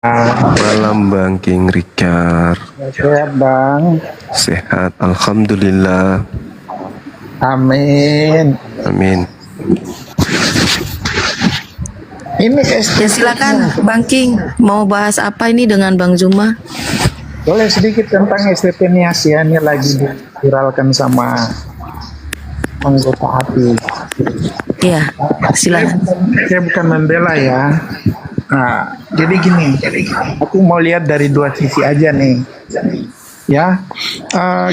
Malam Bang King Richard. Sehat Bang. Sehat, alhamdulillah. Amin. Amin. Ini Ya silakan Bang King, mau bahas apa ini dengan Bang Zuma? boleh sedikit tentang STT Nias ya, ini lagi diviralkan sama anggota API. Ya, silakan. Saya bukan membela ya. Nah, jadi gini, aku mau lihat dari dua sisi aja nih. Ya,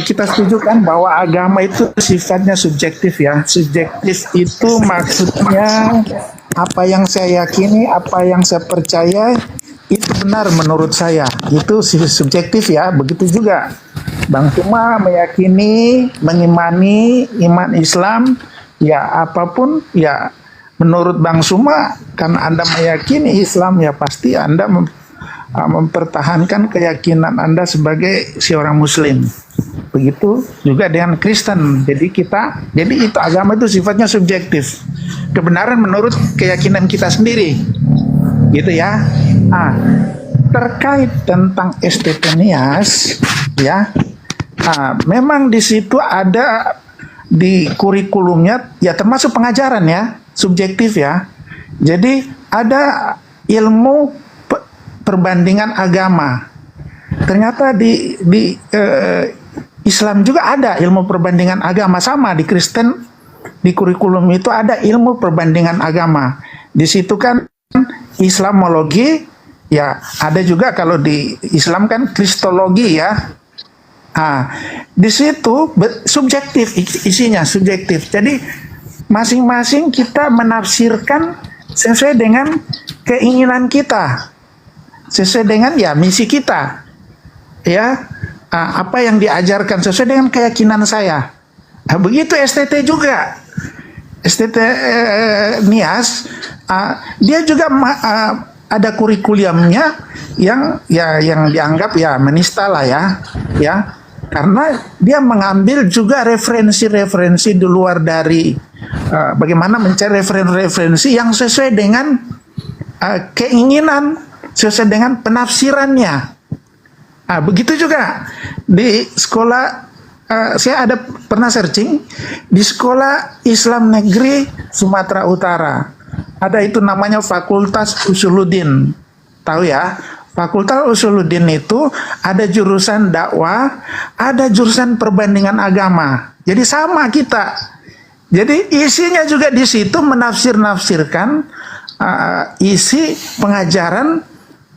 kita setuju kan bahwa agama itu sifatnya subjektif ya. Subjektif itu maksudnya apa yang saya yakini, apa yang saya percaya itu benar menurut saya. Itu subjektif ya. Begitu juga Bang Suma meyakini, mengimani iman Islam, ya apapun ya menurut Bang Suma, karena Anda meyakini Islam ya pasti Anda mempertahankan keyakinan Anda sebagai seorang Muslim. Begitu juga dengan Kristen. Jadi itu agama itu sifatnya subjektif. Kebenaran menurut keyakinan kita sendiri, gitu ya. Terkait tentang STT Nias, ya, memang di situ ada di kurikulumnya, ya termasuk pengajaran ya, subjektif ya. Jadi ada ilmu perbandingan agama. Ternyata di Islam juga ada ilmu perbandingan agama, sama di Kristen di kurikulum itu ada ilmu perbandingan agama. Di situ kan Islamologi, ya ada juga kalau di Islam kan Kristologi ya. Di situ subjektif, isinya subjektif. Jadi masing-masing kita menafsirkan sesuai dengan keinginan kita, sesuai dengan ya misi kita, ya apa yang diajarkan sesuai dengan keyakinan saya. Begitu STT juga, STT Nias, dia juga ada kurikulumnya yang dianggap ya menista lah ya. Karena dia mengambil juga referensi-referensi di luar dari bagaimana mencari referensi yang sesuai dengan keinginan, sesuai dengan penafsirannya. Begitu juga di sekolah, saya pernah searching di sekolah Islam Negeri Sumatera Utara. Ada itu namanya Fakultas Usuluddin. Tahu ya? Fakultas Usuluddin itu ada jurusan dakwah, ada jurusan perbandingan agama. Jadi sama kita. Jadi isinya juga di situ menafsir-nafsirkan isi pengajaran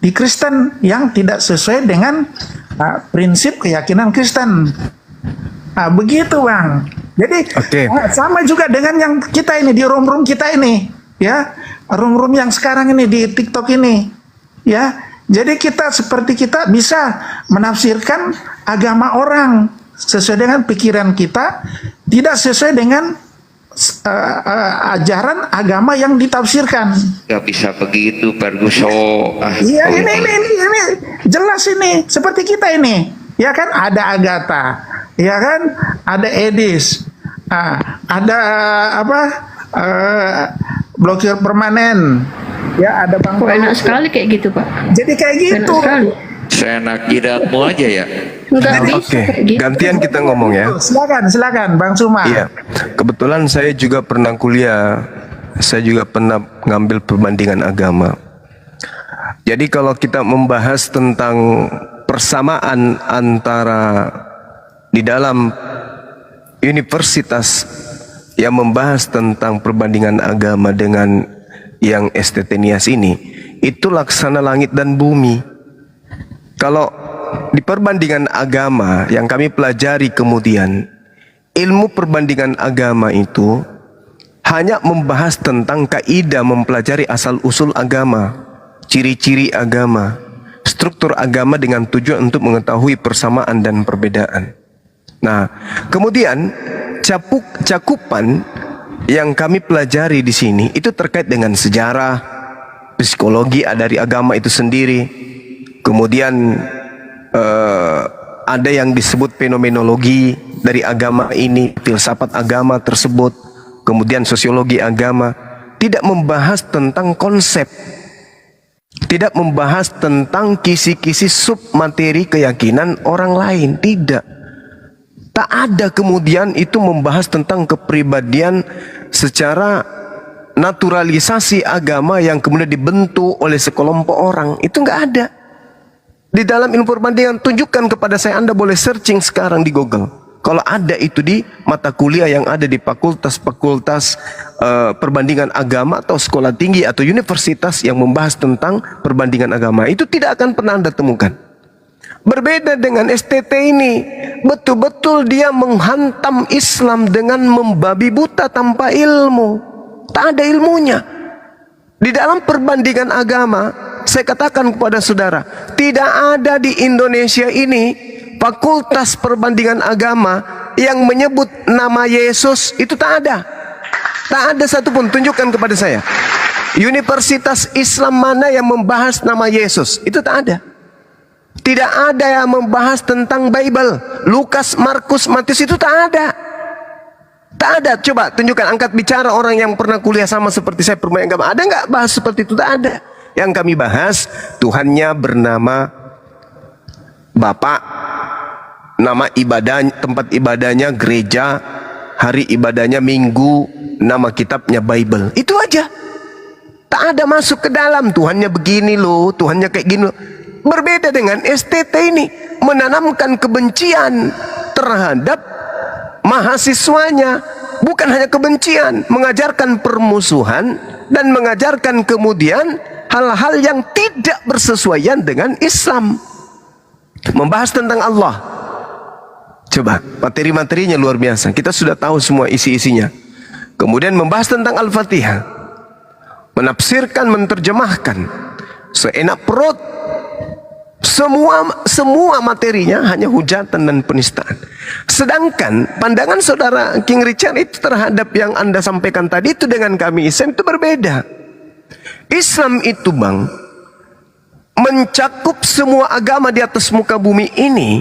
di Kristen yang tidak sesuai dengan prinsip keyakinan Kristen. Begitu Bang. Jadi sama juga dengan yang kita ini di room-room kita ini, ya, room-room yang sekarang ini di TikTok ini, ya. Jadi kita bisa menafsirkan agama orang sesuai dengan pikiran kita, tidak sesuai dengan ajaran agama yang ditafsirkan. Gak bisa begitu, Ferguson. Iya, ini jelas ini seperti kita ini, ya kan, ada Agatha, ya kan, ada Edis, ada blokir permanen. Ya ada Bang. Enak sekali kayak gitu Pak. Jadi kayak gitu. Enak sekali. Seenak jidatmu aja ya. Oke, gantian kita ngomong ya. Silakan Bang Suma. Iya, kebetulan saya juga pernah kuliah. Saya juga pernah ngambil perbandingan agama. Jadi kalau kita membahas tentang persamaan antara di dalam universitas yang membahas tentang perbandingan agama dengan yang STT Nias ini, itu laksana langit dan bumi. Kalau di perbandingan agama yang kami pelajari kemudian, ilmu perbandingan agama itu hanya membahas tentang kaidah mempelajari asal-usul agama, ciri-ciri agama, struktur agama dengan tujuan untuk mengetahui persamaan dan perbedaan. Nah, kemudian cakupan yang kami pelajari di sini itu terkait dengan sejarah, psikologi dari agama itu sendiri. Kemudian ada yang disebut fenomenologi dari agama ini, filsafat agama tersebut. Kemudian sosiologi agama, tidak membahas tentang konsep Tidak membahas tentang kisi-kisi submateri keyakinan orang lain. Tidak. Tak ada kemudian itu membahas tentang kepribadian secara naturalisasi agama yang kemudian dibentuk oleh sekelompok orang. Itu nggak ada. Di dalam ilmu perbandingan, tunjukkan kepada saya, Anda boleh searching sekarang di Google. Kalau ada itu di mata kuliah yang ada di fakultas-fakultas perbandingan agama atau sekolah tinggi atau universitas yang membahas tentang perbandingan agama, itu tidak akan pernah Anda temukan. Berbeda dengan STT ini, betul-betul dia menghantam Islam dengan membabi buta tanpa ilmu. Tak ada ilmunya. Di dalam perbandingan agama, saya katakan kepada saudara, tidak ada di Indonesia ini fakultas perbandingan agama yang menyebut nama Yesus. Itu tak ada. Tak ada satupun. Tunjukkan kepada saya. Universitas Islam mana yang membahas nama Yesus? Itu tak ada. Tidak ada yang membahas tentang Bible. Lukas, Markus, Matius, itu tak ada. Tak ada. Coba tunjukkan, angkat bicara orang yang pernah kuliah sama seperti saya perbandingan agama. Ada nggak bahas seperti itu? Tak ada. Yang kami bahas, Tuhannya bernama Bapak, nama ibadah, tempat ibadahnya gereja, hari ibadahnya Minggu, nama kitabnya Bible. Itu aja. Tak ada masuk ke dalam Tuhannya begini loh, Tuhannya kayak gini loh. Berbeda dengan STT ini, menanamkan kebencian terhadap mahasiswanya. Bukan hanya kebencian, mengajarkan permusuhan dan mengajarkan kemudian hal-hal yang tidak bersesuaian dengan Islam. Membahas tentang Allah. Coba, materi-materinya luar biasa. Kita sudah tahu semua isi-isinya. Kemudian membahas tentang Al-Fatihah. Menafsirkan, menerjemahkan. Seenak perut. Semua materinya hanya hujatan dan penistaan. Sedangkan pandangan saudara King Richard itu terhadap yang Anda sampaikan tadi itu dengan kami Islam itu berbeda. Islam itu bang, mencakup semua agama di atas muka bumi ini.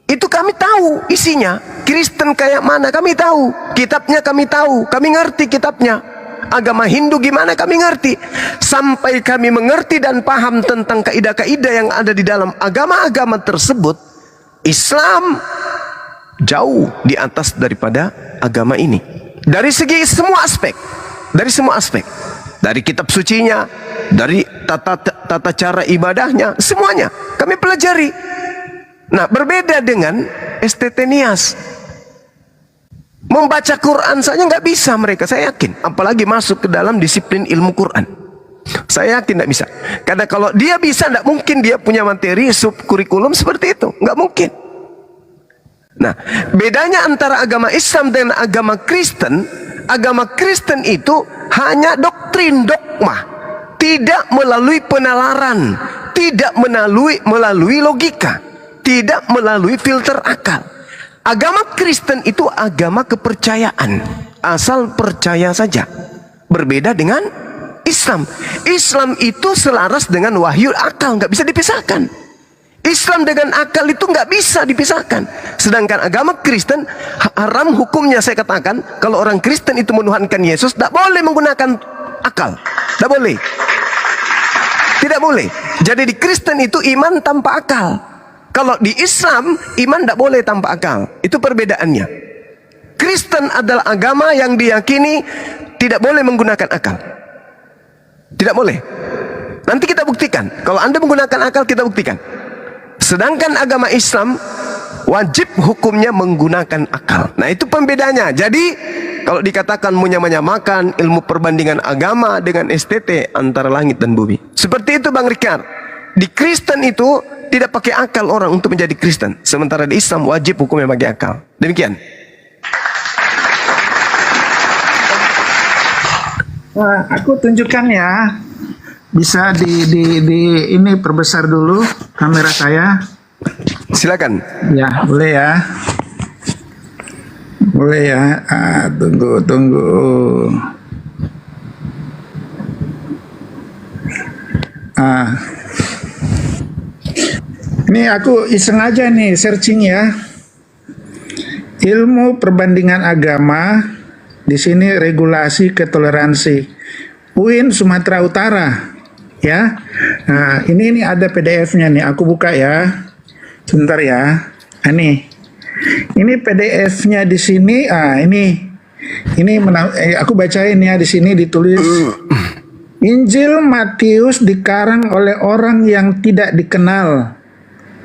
Itu kami tahu isinya. Kristen kayak mana kami tahu. Kitabnya kami tahu. Kami ngerti kitabnya. Agama Hindu gimana kami ngerti. Sampai kami mengerti dan paham tentang kaidah-kaidah yang ada di dalam agama-agama tersebut, Islam jauh di atas daripada agama ini. Dari segi semua aspek. Dari semua aspek. Dari kitab sucinya, dari tata cara ibadahnya, semuanya kami pelajari. Nah, berbeda dengan STT Nias. Membaca Quran saja nggak bisa mereka, saya yakin. Apalagi masuk ke dalam disiplin ilmu Quran. Saya yakin nggak bisa. Karena kalau dia bisa, nggak mungkin dia punya materi subkurikulum seperti itu. Nggak mungkin. Nah, bedanya antara agama Islam dengan agama Kristen itu hanya doktrin, dogma. Tidak melalui penalaran. Tidak melalui logika. Tidak melalui filter akal. Agama Kristen itu agama kepercayaan. Asal percaya saja. Berbeda dengan Islam. Islam itu selaras dengan wahyu akal. Nggak bisa dipisahkan. Islam dengan akal itu nggak bisa dipisahkan. Sedangkan agama Kristen haram hukumnya, saya katakan. Kalau orang Kristen itu menuhankan Yesus, tidak boleh menggunakan akal. Tidak boleh. Tidak boleh. Jadi di Kristen itu iman tanpa akal. Kalau di Islam, iman tidak boleh tanpa akal. Itu perbedaannya. Kristen adalah agama yang diyakini tidak boleh menggunakan akal. Tidak boleh. Nanti kita buktikan. Kalau Anda menggunakan akal, kita buktikan. Sedangkan agama Islam, wajib hukumnya menggunakan akal. Nah, itu pembedanya. Jadi, kalau dikatakan menyamakan ilmu perbandingan agama dengan STT antara langit dan bumi. Seperti itu Bang Rikar. Di Kristen itu tidak pakai akal orang untuk menjadi Kristen. Sementara di Islam wajib hukumnya pakai akal. Demikian. Wah, aku tunjukkan ya. Bisa di ini perbesar dulu kamera saya. Silakan. Ya, boleh ya. Boleh ya. Tunggu. Ini aku iseng aja nih searching ya. Ilmu perbandingan agama, di sini regulasi ketoleransi. UIN Sumatera Utara. Ya. Nah, ini ada PDF-nya nih. Aku buka ya. Sebentar ya. Nih. Ini PDF-nya di sini. Aku bacain ya, di sini ditulis Injil Matius dikarang oleh orang yang tidak dikenal.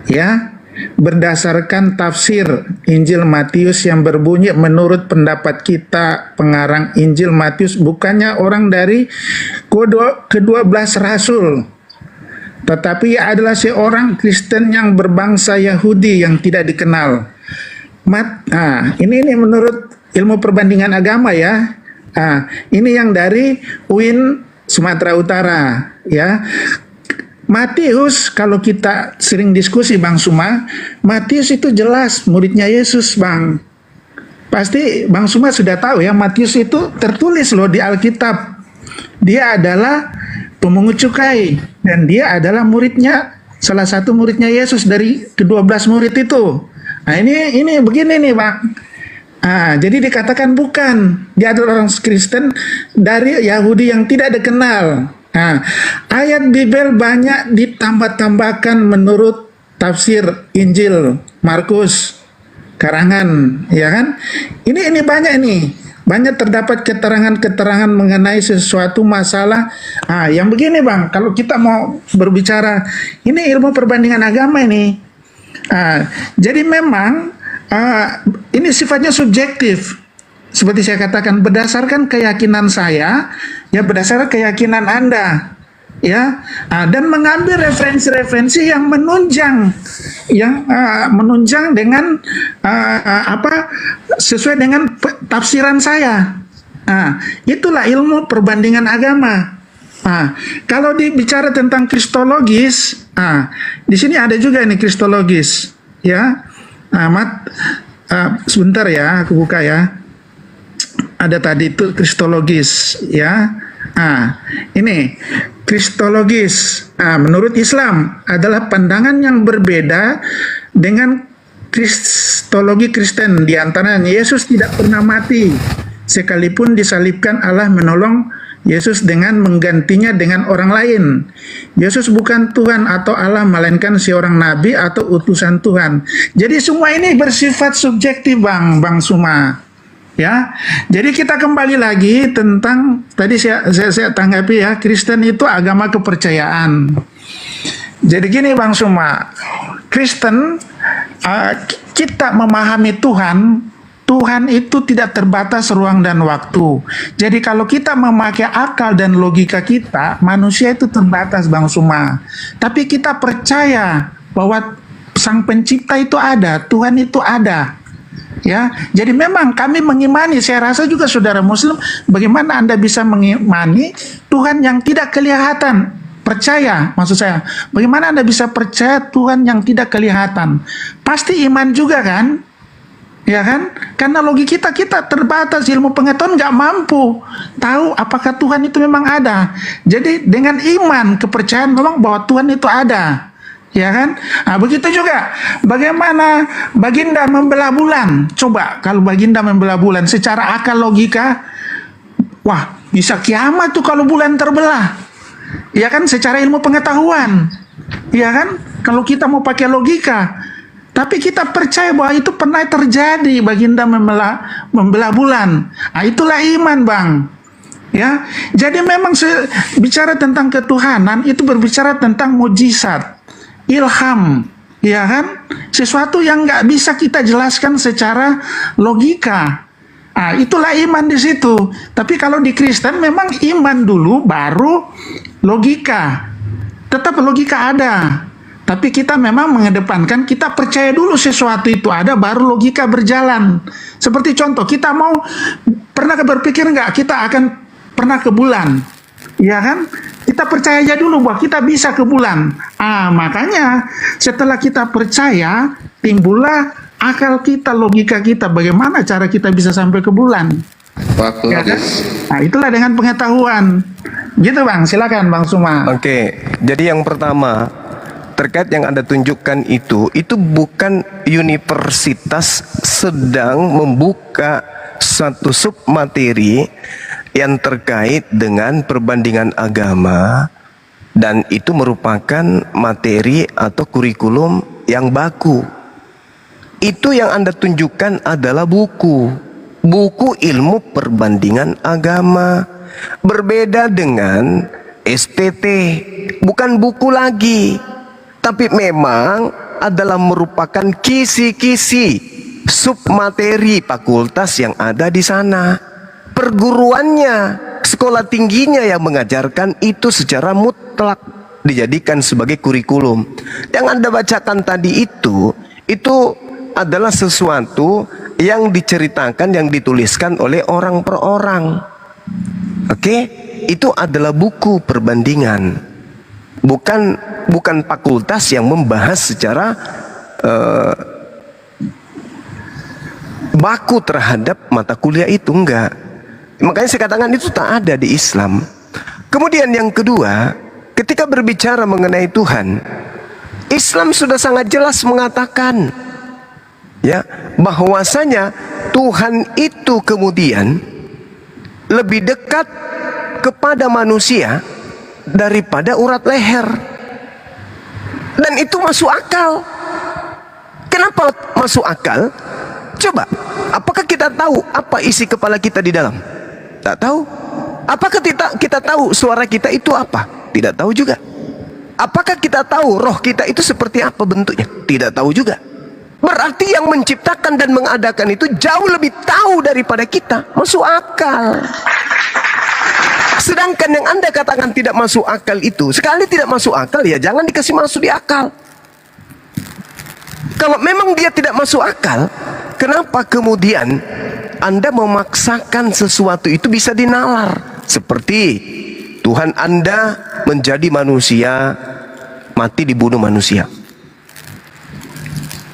Ya. Berdasarkan tafsir Injil Matius yang berbunyi, menurut pendapat kita pengarang Injil Matius bukannya orang dari ke-12 rasul, tetapi adalah seorang Kristen yang berbangsa Yahudi yang tidak dikenal. Ini menurut ilmu perbandingan agama ya. Ini yang dari UIN Sumatera Utara ya. Matius, kalau kita sering diskusi Bang Suma, Matius itu jelas muridnya Yesus Bang. Pasti Bang Suma sudah tahu ya, Matius itu tertulis loh di Alkitab. Dia adalah pemungut cukai dan dia adalah muridnya, salah satu muridnya Yesus dari ke-12 murid itu. Nah ini begini nih Bang. Jadi dikatakan bukan, dia adalah orang Kristen dari Yahudi yang tidak dikenal. Ayat Bible banyak ditambah-tambahkan menurut tafsir Injil Markus karangan, ya kan? Ini banyak nih. Banyak terdapat keterangan-keterangan mengenai sesuatu masalah. Yang begini Bang, kalau kita mau berbicara, ini ilmu perbandingan agama ini. Jadi memang ini sifatnya subjektif. Seperti saya katakan, berdasarkan keyakinan saya, ya berdasarkan keyakinan Anda, ya, dan mengambil referensi-referensi yang menunjang, dengan sesuai dengan tafsiran saya. Itulah ilmu perbandingan agama. Kalau dibicara tentang kristologis, di sini ada juga ini kristologis, ya. Sebentar ya, aku buka ya. Ada tadi itu kristologis ya. Ini kristologis menurut Islam adalah pandangan yang berbeda dengan kristologi Kristen. Di antaranya Yesus tidak pernah mati, sekalipun disalibkan Allah menolong Yesus dengan menggantinya dengan orang lain. Yesus bukan Tuhan atau Allah, melainkan seorang nabi atau utusan Tuhan. Jadi semua ini bersifat subjektif Bang Suma. Ya, jadi kita kembali lagi tentang tadi saya tanggapi ya, Kristen itu agama kepercayaan. Jadi gini Bang Suma, Kristen kita memahami Tuhan itu tidak terbatas ruang dan waktu. Jadi kalau kita memakai akal dan logika kita, manusia itu terbatas Bang Suma. Tapi kita percaya bahwa Sang Pencipta itu ada, Tuhan itu ada. Ya, jadi memang kami mengimani, saya rasa juga saudara Muslim, bagaimana Anda bisa mengimani Tuhan yang tidak kelihatan? Percaya, maksud saya, bagaimana Anda bisa percaya Tuhan yang tidak kelihatan? Pasti iman juga kan? Ya kan? Karena logika kita terbatas, ilmu pengetahuan nggak mampu tahu apakah Tuhan itu memang ada. Jadi dengan iman, kepercayaan memang bahwa Tuhan itu ada. Ya kan? Begitu juga bagaimana Baginda membelah bulan. Coba kalau Baginda membelah bulan secara akal logika, wah bisa kiamat tuh kalau bulan terbelah. Ya kan, secara ilmu pengetahuan. Ya kan, kalau kita mau pakai logika. Tapi kita percaya bahwa itu pernah terjadi, Baginda membelah bulan. Itulah iman Bang. Ya, jadi memang bicara tentang ketuhanan itu berbicara tentang mujizat, ilham, ya kan? Sesuatu yang nggak bisa kita jelaskan secara logika. Itulah iman di situ. Tapi kalau di Kristen memang iman dulu, baru logika. Tetap logika ada. Tapi kita memang mengedepankan, kita percaya dulu sesuatu itu ada, baru logika berjalan. Seperti contoh, kita pernah berpikir nggak kita akan pernah ke bulan? Ya kan? Kita percaya aja dulu bahwa kita bisa ke bulan. Makanya setelah kita percaya, timbullah akal kita, logika kita, bagaimana cara kita bisa sampai ke bulan. Waktu Ya kan? habis. Itulah dengan pengetahuan. Gitu Bang, silakan Bang Suma. Oke, jadi yang pertama terkait yang Anda tunjukkan itu bukan universitas sedang membuka satu submateri yang terkait dengan perbandingan agama Dan itu merupakan materi atau kurikulum yang baku. Itu yang Anda tunjukkan adalah buku ilmu perbandingan agama. Berbeda dengan STT, bukan buku lagi, tapi memang adalah merupakan kisi-kisi submateri fakultas yang ada di sana. Perguruannya, sekolah tingginya yang mengajarkan itu secara mutlak dijadikan sebagai kurikulum. Yang Anda bacakan tadi itu adalah sesuatu yang diceritakan, yang dituliskan oleh orang per orang. Oke, itu adalah buku perbandingan, bukan fakultas yang membahas secara baku terhadap mata kuliah itu, enggak. Makanya saya katakan itu tak ada di Islam. Kemudian yang kedua, ketika berbicara mengenai Tuhan, Islam sudah sangat jelas mengatakan, ya, bahwasanya Tuhan itu kemudian lebih dekat kepada manusia daripada urat leher. Dan itu masuk akal. Kenapa masuk akal? Coba, apakah kita tahu apa isi kepala kita di dalam? Tak tahu. Apakah kita tahu suara kita itu apa? Tidak tahu juga. Apakah kita tahu roh kita itu seperti apa bentuknya? Tidak tahu juga. Berarti yang menciptakan dan mengadakan itu jauh lebih tahu daripada kita. Masuk akal. Sedangkan yang Anda katakan tidak masuk akal itu, sekali tidak masuk akal, ya jangan dikasih masuk di akal. Kalau memang dia tidak masuk akal, kenapa kemudian Anda memaksakan sesuatu itu bisa dinalar? Seperti Tuhan Anda menjadi manusia, mati dibunuh manusia.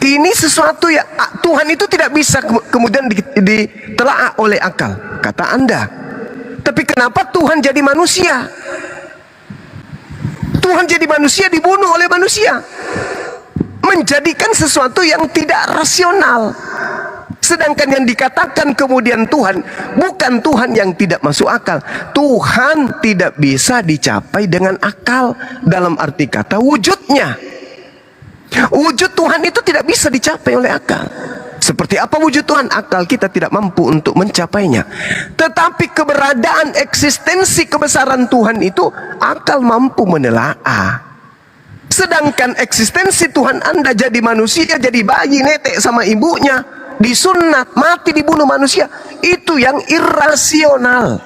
Ini sesuatu yang Tuhan itu tidak bisa kemudian ditelaah oleh akal, kata Anda. Tapi kenapa Tuhan jadi manusia? Tuhan jadi manusia dibunuh oleh manusia, menjadikan sesuatu yang tidak rasional. Sedangkan yang dikatakan kemudian Tuhan, bukan Tuhan yang tidak masuk akal. Tuhan tidak bisa dicapai dengan akal, dalam arti kata wujudnya. Wujud Tuhan itu tidak bisa dicapai oleh akal. Seperti apa wujud Tuhan? Akal kita tidak mampu untuk mencapainya. Tetapi keberadaan, eksistensi kebesaran Tuhan itu akal mampu menelaah. Sedangkan eksistensi Tuhan Anda jadi manusia, jadi bayi netek sama ibunya, disunat, mati dibunuh manusia, itu yang irasional.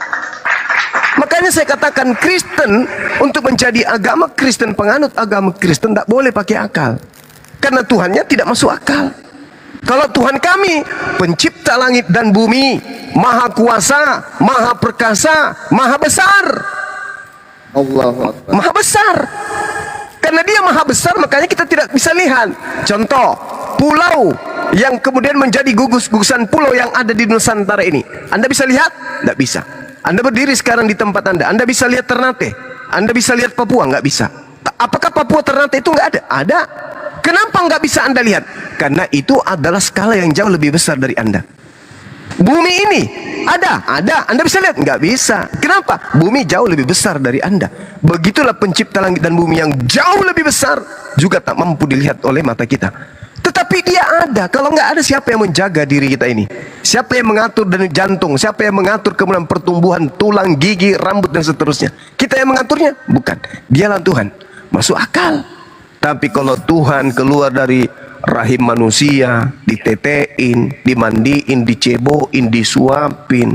Makanya saya katakan Kristen, untuk menjadi agama Kristen, penganut agama Kristen, tak boleh pakai akal, karena Tuhannya tidak masuk akal. Kalau Tuhan kami pencipta langit dan bumi, maha kuasa, maha perkasa, maha besar. Allahu Akbar. Maha besar. Karena dia maha besar, makanya kita tidak bisa lihat. Contoh, pulau yang kemudian menjadi gugus-gugusan pulau yang ada di Nusantara ini, Anda bisa lihat? Tidak bisa. Anda berdiri sekarang di tempat Anda bisa lihat Ternate, Anda bisa lihat Papua? Nggak bisa. Apakah Papua Ternate itu nggak ada? Ada. Kenapa nggak bisa Anda lihat? Karena itu adalah skala yang jauh lebih besar dari Anda. Bumi ini ada. Anda bisa lihat? Nggak bisa. Kenapa? Bumi jauh lebih besar dari Anda. Begitulah pencipta langit dan bumi yang jauh lebih besar juga tak mampu dilihat oleh mata kita. Tetapi dia ada. Kalau nggak ada, siapa yang menjaga diri kita ini? Siapa yang mengatur denyut jantung? Siapa yang mengatur kemudian pertumbuhan tulang, gigi, rambut dan seterusnya? Kita yang mengaturnya? Bukan. Dialah Tuhan. Masuk akal. Tapi kalau Tuhan keluar dari rahim manusia, ditetein, dimandiin, diceboin, disuapin,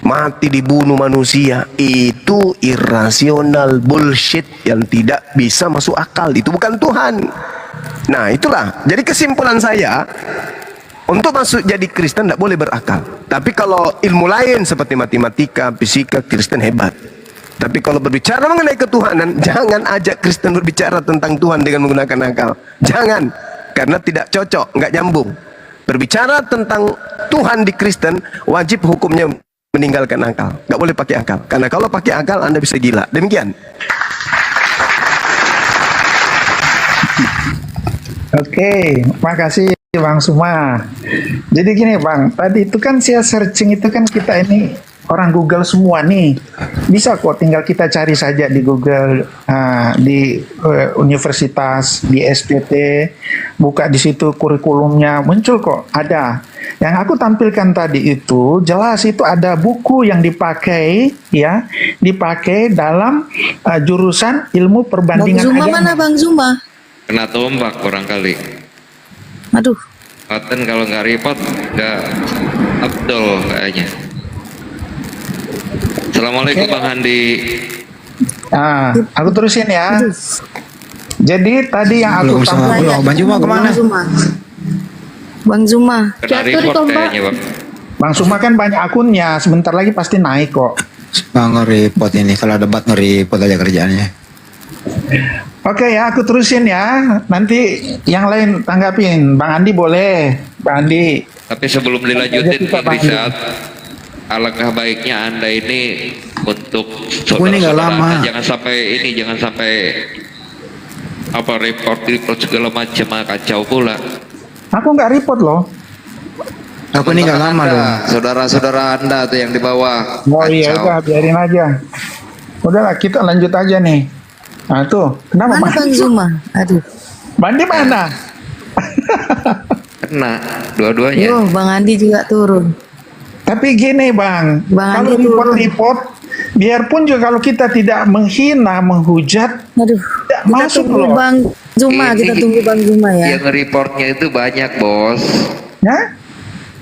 mati dibunuh manusia, itu irasional, bullshit, yang tidak bisa masuk akal. Itu bukan Tuhan. Nah itulah, jadi kesimpulan saya, untuk masuk jadi Kristen tidak boleh berakal. Tapi kalau ilmu lain seperti matematika, fisika, Kristen hebat. Tapi kalau berbicara mengenai ketuhanan, jangan ajak Kristen berbicara tentang Tuhan dengan menggunakan akal. Jangan, karena tidak cocok, nggak nyambung. Berbicara tentang Tuhan di Kristen, wajib hukumnya meninggalkan akal. Nggak boleh pakai akal, karena kalau pakai akal Anda bisa gila. Demikian. Oke, makasih Bang Suma. Jadi gini Bang, tadi itu kan saya searching itu kan kita ini orang Google semua nih. Bisa kok, tinggal kita cari saja di Google, di universitas, di SPT, buka di situ kurikulumnya, muncul kok, ada. Yang aku tampilkan tadi itu jelas itu ada buku yang dipakai, ya, dipakai dalam jurusan ilmu Bang perbandingan Zuma agama. mana Bang Zuma? Kena tombak barangkali. Aduh, Paten kalau nggak repot nggak Abdul kayaknya. Assalamualaikum Bang Handi. Aku terusin ya. Jadi tadi yang aku Belum sama tampilkan, belum. Bang Zuma kemana? Bang Zuma. Bang Zuma. Kena report kayaknya Bang. Bang Suma kan banyak akunnya, sebentar lagi pasti naik kok. Bang nge-report ini. Kalau debat nge-report aja kerjaannya. Oke ya, aku terusin ya. Nanti yang lain tanggapin. Bang Andi boleh. Bang Andi. Tapi sebelum dilanjutin Kita Bang Rizal, alangkah baiknya Anda ini untuk Ini nggak saudara-saudara lama. Anda jangan sampai apa report segala macam kacau pula. Aku nggak report loh. Aku ini nggak lama dong. Saudara-saudara Anda tuh yang di bawah. Oh iya, Kacau. udah biarin aja. Udahlah, kita lanjut aja nih. Nah tuh, kenapa Mana Bang Zuma? Aduh. Bandi mana? Kena dua-duanya. Yo, Bang Andi juga turun. Tapi gini bang, Bang kalau Andi turun. report, biarpun juga kalau kita tidak menghina, menghujat, Aduh. tidak Kita masuk tunggu loh. Bang Zuma, Ini kita tunggu Bang Zuma ya. Yang reportnya itu banyak bos. Ya?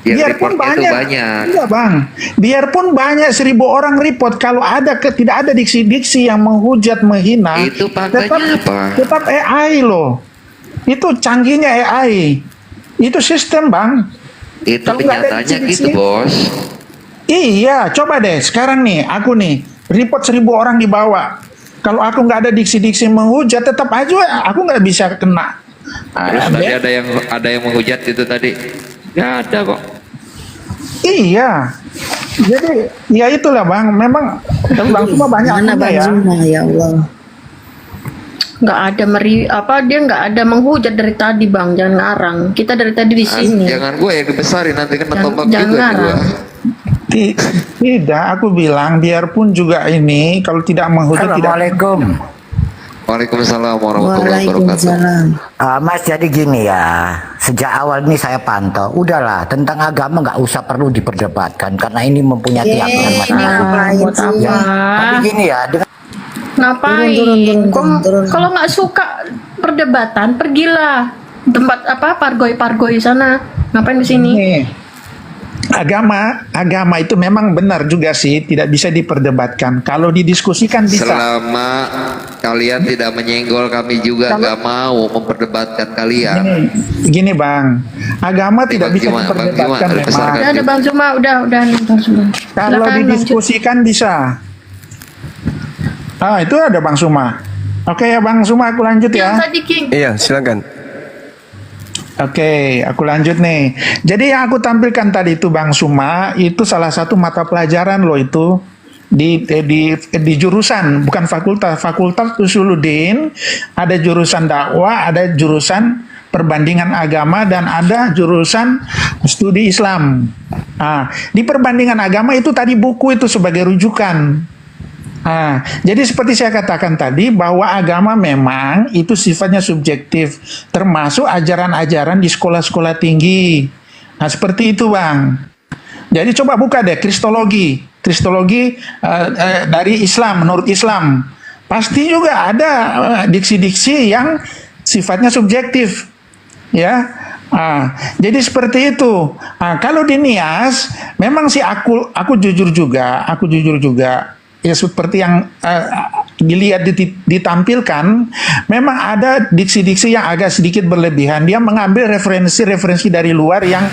Yang Biarpun reportnya itu banyak, banyak. iya bang. Biarpun banyak 1000 orang report, kalau ada tidak ada diksi-diksi yang menghujat, menghina, Itu faktanya apa? tetap AI loh. Itu canggihnya AI. Itu sistem bang. Itu Kalau nggak ada kenyataannya diksi-diksi, gitu bos. Iya, coba deh sekarang nih, aku nih report 1000 orang di bawah. Kalau aku nggak ada diksi-diksi menghujat, tetap aja aku nggak bisa kena. Terus tadi ada yang menghujat itu tadi. Nggak ada kok. Iya. Jadi ya itulah bang. Memang bang semua banyak Mana akunnya Bang ya. Zuma ya Allah. Nggak ada dia nggak ada menghujat dari tadi bang, jangan ngarang. Kita dari tadi di sini. Jangan gue yang dibesarin nanti kena Jangan- tombak jangan juga nih ngarang. gue. Tidak, aku bilang biarpun juga ini kalau tidak menghujat tidak. Assalamualaikum. Waalaikumsalam warahmatullahi wabarakatuh. Waalaikumsalam. Mas, jadi gini ya, sejak awal ini saya pantau, udahlah tentang agama nggak usah perlu diperdebatkan karena ini mempunyai keyakinan ini masing-masing. ngapain buat sih? apa? Tapi gini ya, dengan Ngapain? Turun. Kalau nggak suka perdebatan, pergilah tempat pargoi sana. Ngapain di sini? Nih, agama itu memang benar juga sih, tidak bisa diperdebatkan. Kalau didiskusikan bisa. Selama kalian tidak menyenggol kami juga nggak mau memperdebatkan kalian. Gini bang, agama tidak Bang bisa Zuma, Bang diperdebatkan Zuma, memang. besarkan. Udah ada bang Zuma, udah nih bang Zuma. Kalau Silakan, Bang didiskusikan bisa. Itu ada Bang Suma. Oke ya Bang Suma, aku lanjut Zuma. Yang ya. tadi King. Iya, silakan. Oke, aku lanjut nih. Jadi yang aku tampilkan tadi itu Bang Suma, itu salah satu mata pelajaran loh itu di jurusan, bukan fakultas Usuluddin, ada jurusan dakwah, ada jurusan perbandingan agama, dan ada jurusan studi Islam. Di perbandingan agama itu tadi buku itu sebagai rujukan. Jadi seperti saya katakan tadi bahwa agama memang itu sifatnya subjektif, termasuk ajaran-ajaran di sekolah-sekolah tinggi. Seperti itu Bang. Jadi coba buka deh Kristologi dari Islam, menurut Islam. Pasti juga ada diksi-diksi yang sifatnya subjektif. Ya. Jadi seperti itu. Kalau di NIAS memang sih aku jujur juga ya seperti yang dilihat ditampilkan, memang ada diksi-diksi yang agak sedikit berlebihan. Dia mengambil referensi dari luar yang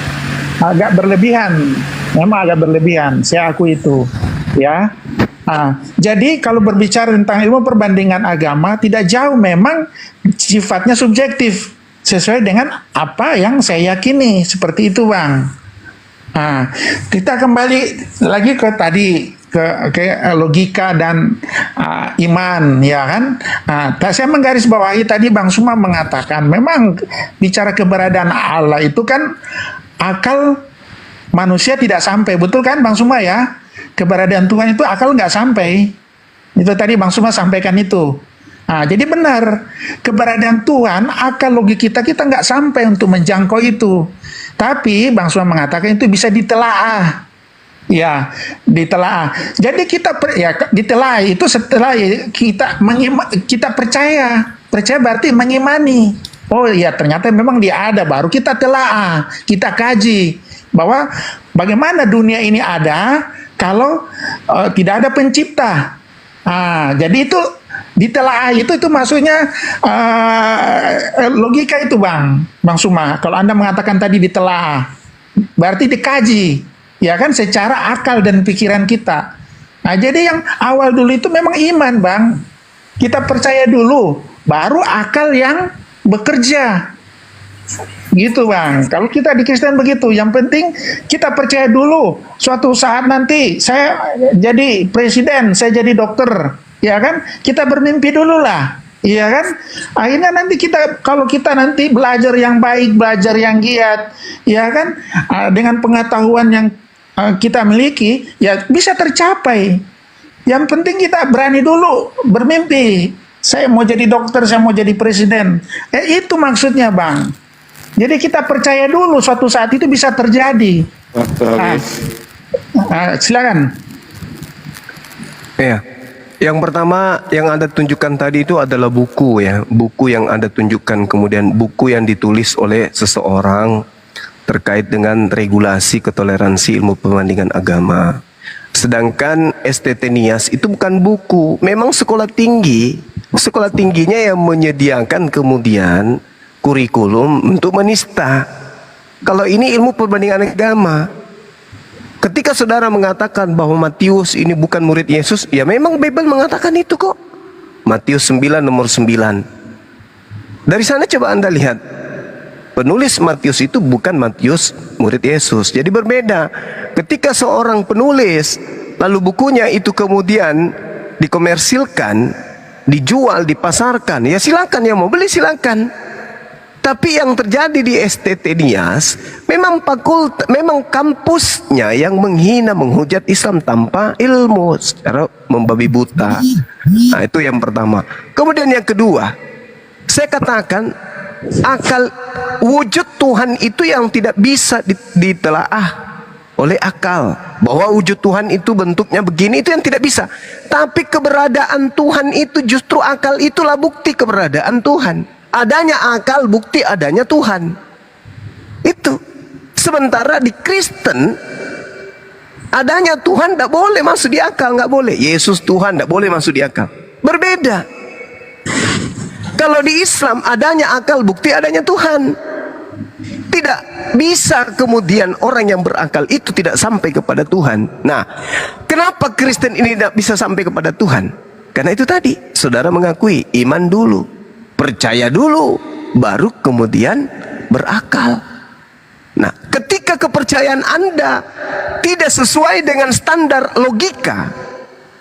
agak berlebihan. Memang agak berlebihan, saya akui itu. Ya. Jadi kalau berbicara tentang ilmu perbandingan agama, tidak jauh, memang sifatnya subjektif sesuai dengan apa yang saya yakini. Seperti itu Bang. Kita kembali lagi ke tadi, ke logika dan iman, ya kan? Saya menggarisbawahi tadi Bang Suma mengatakan memang bicara keberadaan Allah itu kan akal manusia tidak sampai, betul kan Bang Suma ya? keberadaan Tuhan itu akal nggak sampai. Itu tadi Bang Suma sampaikan itu. Nah, jadi benar, keberadaan Tuhan, akal logika kita nggak sampai untuk menjangkau itu. Tapi Bang Suma mengatakan itu bisa ditelaah. Ya, ditelaah. Jadi kita ditelaah itu setelah kita percaya. Percaya berarti mengimani. Oh iya, ternyata memang dia ada, baru kita telaah, kita kaji bahwa bagaimana dunia ini ada kalau tidak ada pencipta. Jadi itu ditelaah itu maksudnya logika itu Bang Suma. Kalau Anda mengatakan tadi ditelaah, berarti dikaji, ya kan, secara akal dan pikiran kita. Nah, jadi yang awal dulu itu memang iman Bang. Kita percaya dulu, baru akal yang bekerja. Gitu Bang. Kalau kita di Kristen begitu, yang penting kita percaya dulu. Suatu saat nanti saya jadi presiden, saya jadi dokter, ya kan? Kita bermimpi dulu lah, iya kan? Akhirnya nanti kalau kita nanti belajar yang baik, belajar yang giat, ya kan? Dengan pengetahuan yang kita miliki, ya bisa tercapai. Yang penting kita berani dulu bermimpi. Saya mau jadi dokter, saya mau jadi presiden. Itu maksudnya Bang. Jadi kita percaya dulu suatu saat itu bisa terjadi. Silakan. Ya. Yang pertama yang Anda tunjukkan tadi itu adalah buku ya. Buku yang Anda tunjukkan, kemudian buku yang ditulis oleh seseorang terkait dengan regulasi ketoleransi ilmu perbandingan agama. Sedangkan STT Nias itu bukan buku, memang sekolah tinggi. Sekolah tingginya yang menyediakan kemudian kurikulum untuk menista. Kalau ini ilmu perbandingan agama. Ketika saudara mengatakan bahwa Matius ini bukan murid Yesus, ya memang Bible mengatakan itu kok. Matius 9 nomor 9. Dari sana coba Anda lihat. Penulis Matius itu bukan Matius murid Yesus. Jadi berbeda. Ketika seorang penulis lalu bukunya itu kemudian dikomersilkan, dijual, dipasarkan, ya silakan, yang mau beli silakan. Tapi yang terjadi di STT Nias memang memang kampusnya yang menghina, menghujat Islam tanpa ilmu, secara membabi buta. Nah, itu yang pertama. Kemudian yang kedua, saya katakan akal wujud Tuhan itu yang tidak bisa ditelaah oleh akal, bahwa wujud Tuhan itu bentuknya begini, itu yang tidak bisa. Tapi keberadaan Tuhan itu justru akal itulah bukti keberadaan Tuhan. Adanya akal bukti adanya Tuhan. Itu. Sementara di Kristen adanya Tuhan tidak boleh masuk di akal, nggak boleh. Yesus Tuhan tidak boleh masuk di akal. Berbeda. Kalau di Islam adanya akal bukti adanya Tuhan. Tidak bisa kemudian orang yang berakal itu tidak sampai kepada Tuhan. Nah, kenapa Kristen ini tidak bisa sampai kepada Tuhan? Karena itu tadi, saudara mengakui iman dulu, percaya dulu, baru kemudian berakal. Nah, ketika kepercayaan Anda tidak sesuai dengan standar logika,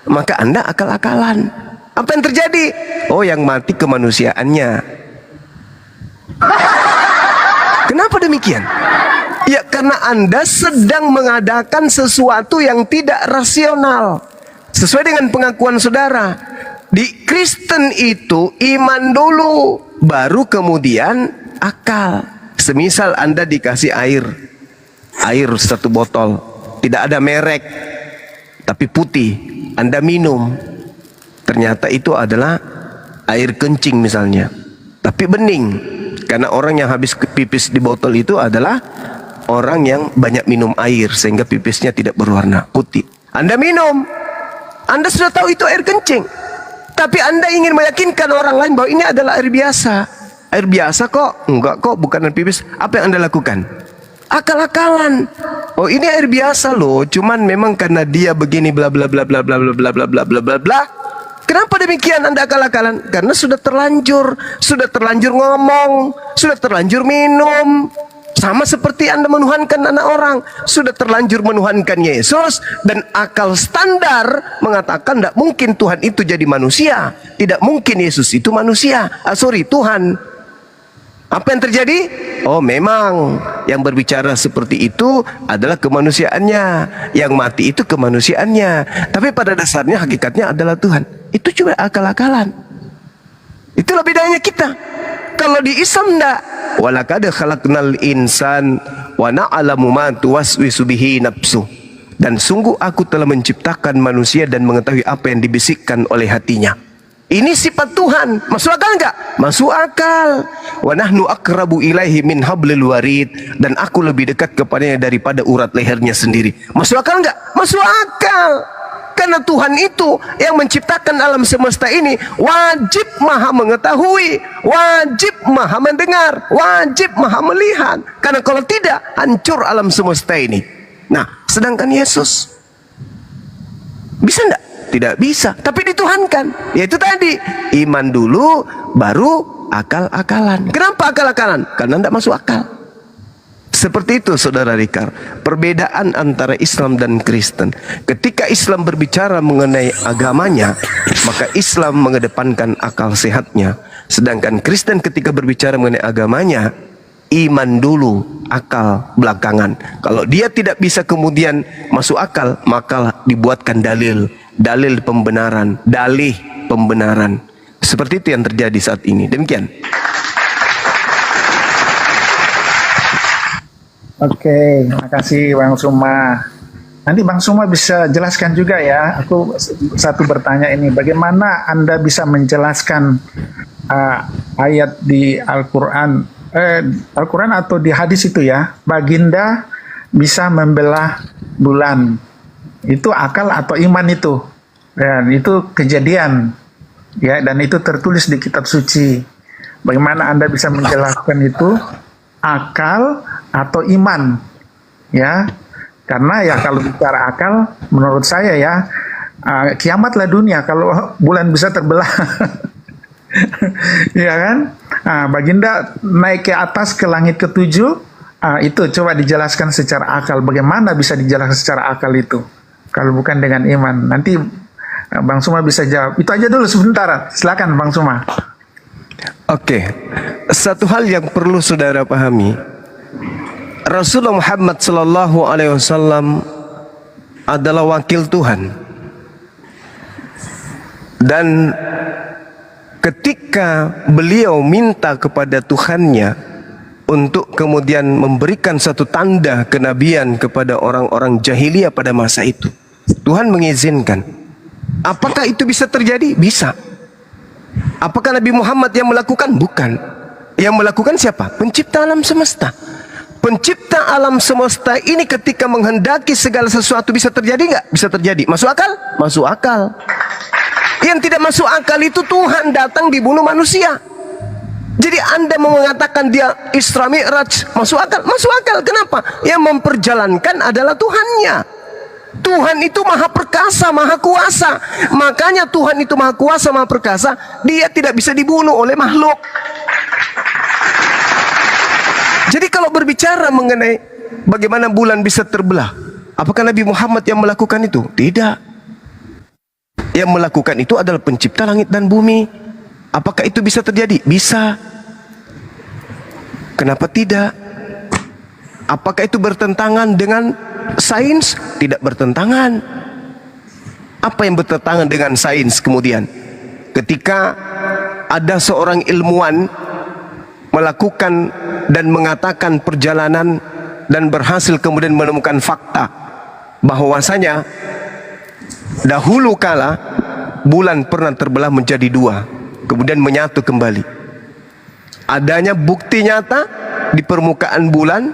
maka Anda akal-akalan. Apa yang terjadi? Oh, yang mati kemanusiaannya. Kenapa demikian? Ya karena Anda sedang mengadakan sesuatu yang tidak rasional. Sesuai dengan pengakuan saudara, di Kristen itu iman dulu, baru kemudian akal. Semisal Anda dikasih air satu botol, tidak ada merek, tapi putih, Anda minum. Ternyata itu adalah air kencing misalnya, tapi bening. Karena orang yang habis pipis di botol itu adalah orang yang banyak minum air, sehingga pipisnya tidak berwarna putih. Anda minum, Anda sudah tahu itu air kencing, tapi Anda ingin meyakinkan orang lain bahwa ini adalah air biasa. Air biasa kok? Enggak kok, bukan air pipis. Apa yang Anda lakukan? Akal-akalan. Oh, ini air biasa loh, cuman memang karena dia begini bla bla bla bla bla bla bla bla bla bla bla bla. Kenapa demikian Anda akal-akalan? Karena sudah terlanjur ngomong, sudah terlanjur minum. Sama seperti Anda menuhankan anak orang, sudah terlanjur menuhankan Yesus, dan akal standar mengatakan tidak mungkin Tuhan itu jadi manusia, tidak mungkin Yesus itu manusia. Tuhan. Apa yang terjadi? Oh, memang Yang berbicara seperti itu adalah kemanusiaannya. Yang mati itu kemanusiaannya. Tapi pada dasarnya hakikatnya adalah Tuhan. Itu cuma akal-akalan. Itulah bedanya kita. Kalau di Islam enggak. Walaqad khalaqnal insan wa na'lamu ma tuwaswisu bihi nafsu. Dan sungguh aku telah menciptakan manusia dan mengetahui apa yang dibisikkan oleh hatinya. Ini sifat Tuhan. Masuk akal enggak? Masuk akal. Wa nahnu aqrabu ilaihi min hablil warid. Dan aku lebih dekat kepadanya daripada urat lehernya sendiri. Masuk akal enggak? Masuk akal. Karena Tuhan itu yang menciptakan alam semesta ini wajib maha mengetahui, wajib maha mendengar, wajib maha melihat. Karena kalau tidak, hancur alam semesta ini. Nah, sedangkan Yesus bisa enggak? Tidak bisa, tapi dituhankan. Yaitu tadi, iman dulu, baru akal-akalan. Kenapa akal-akalan? Karena tidak masuk akal. Seperti itu saudara Rikar, perbedaan antara Islam dan Kristen. Ketika Islam berbicara mengenai agamanya, maka Islam mengedepankan akal sehatnya. Sedangkan Kristen ketika berbicara mengenai agamanya, iman dulu, akal belakangan. Kalau dia tidak bisa kemudian masuk akal, maka dibuatkan dalil. Dalil pembenaran, dalih pembenaran. Seperti itu yang terjadi saat ini. Demikian. Oke, terima kasih Bang Suma. Nanti Bang Suma bisa jelaskan juga ya. Aku satu bertanya ini, bagaimana Anda bisa menjelaskan ayat di Al-Quran, Al-Quran atau di hadis itu ya, baginda bisa membelah bulan. Itu akal atau iman itu? Dan itu kejadian. Ya, dan itu tertulis di kitab suci. Bagaimana Anda bisa menjelaskan itu akal atau iman, ya? Karena ya kalau bicara akal, menurut saya ya kiamatlah dunia kalau bulan bisa terbelah, ya kan? Baginda naik ke atas ke langit ketujuh, itu coba dijelaskan secara akal. Bagaimana bisa dijelaskan secara akal itu? Kalau bukan dengan iman. Nanti Bang Suma bisa jawab. Itu aja dulu sebentar. Silakan Bang Suma. Oke, satu hal yang perlu saudara pahami, Rasulullah Muhammad sallallahu alaihi wasallam adalah wakil Tuhan. Dan ketika beliau minta kepada Tuhannya untuk kemudian memberikan satu tanda kenabian kepada orang-orang jahiliyah pada masa itu, Tuhan mengizinkan. Apakah itu bisa terjadi? Bisa. Apakah Nabi Muhammad yang melakukan? Bukan. Yang melakukan siapa? Pencipta alam semesta. Pencipta alam semesta ini ketika menghendaki segala sesuatu bisa terjadi nggak? Bisa terjadi. Masuk akal? Masuk akal. Yang tidak masuk akal itu Tuhan datang dibunuh manusia. Jadi Anda mau mengatakan dia Isra Mi'raj, masuk akal? Masuk akal. Kenapa? Yang memperjalankan adalah Tuhannya. Tuhan itu maha perkasa, maha kuasa. Makanya Tuhan itu maha kuasa, maha perkasa. Dia tidak bisa dibunuh oleh makhluk. Jadi kalau berbicara mengenai bagaimana bulan bisa terbelah, apakah Nabi Muhammad yang melakukan itu? Tidak. Yang melakukan itu adalah pencipta langit dan bumi. Apakah itu bisa terjadi? Bisa. Kenapa tidak? Apakah itu bertentangan dengan sains? Tidak bertentangan. Apa yang bertentangan dengan sains kemudian? Ketika ada seorang ilmuwan melakukan dan mengatakan perjalanan dan berhasil kemudian menemukan fakta bahwasanya dahulu kala bulan pernah terbelah menjadi dua, kemudian menyatu kembali. Adanya bukti nyata di permukaan bulan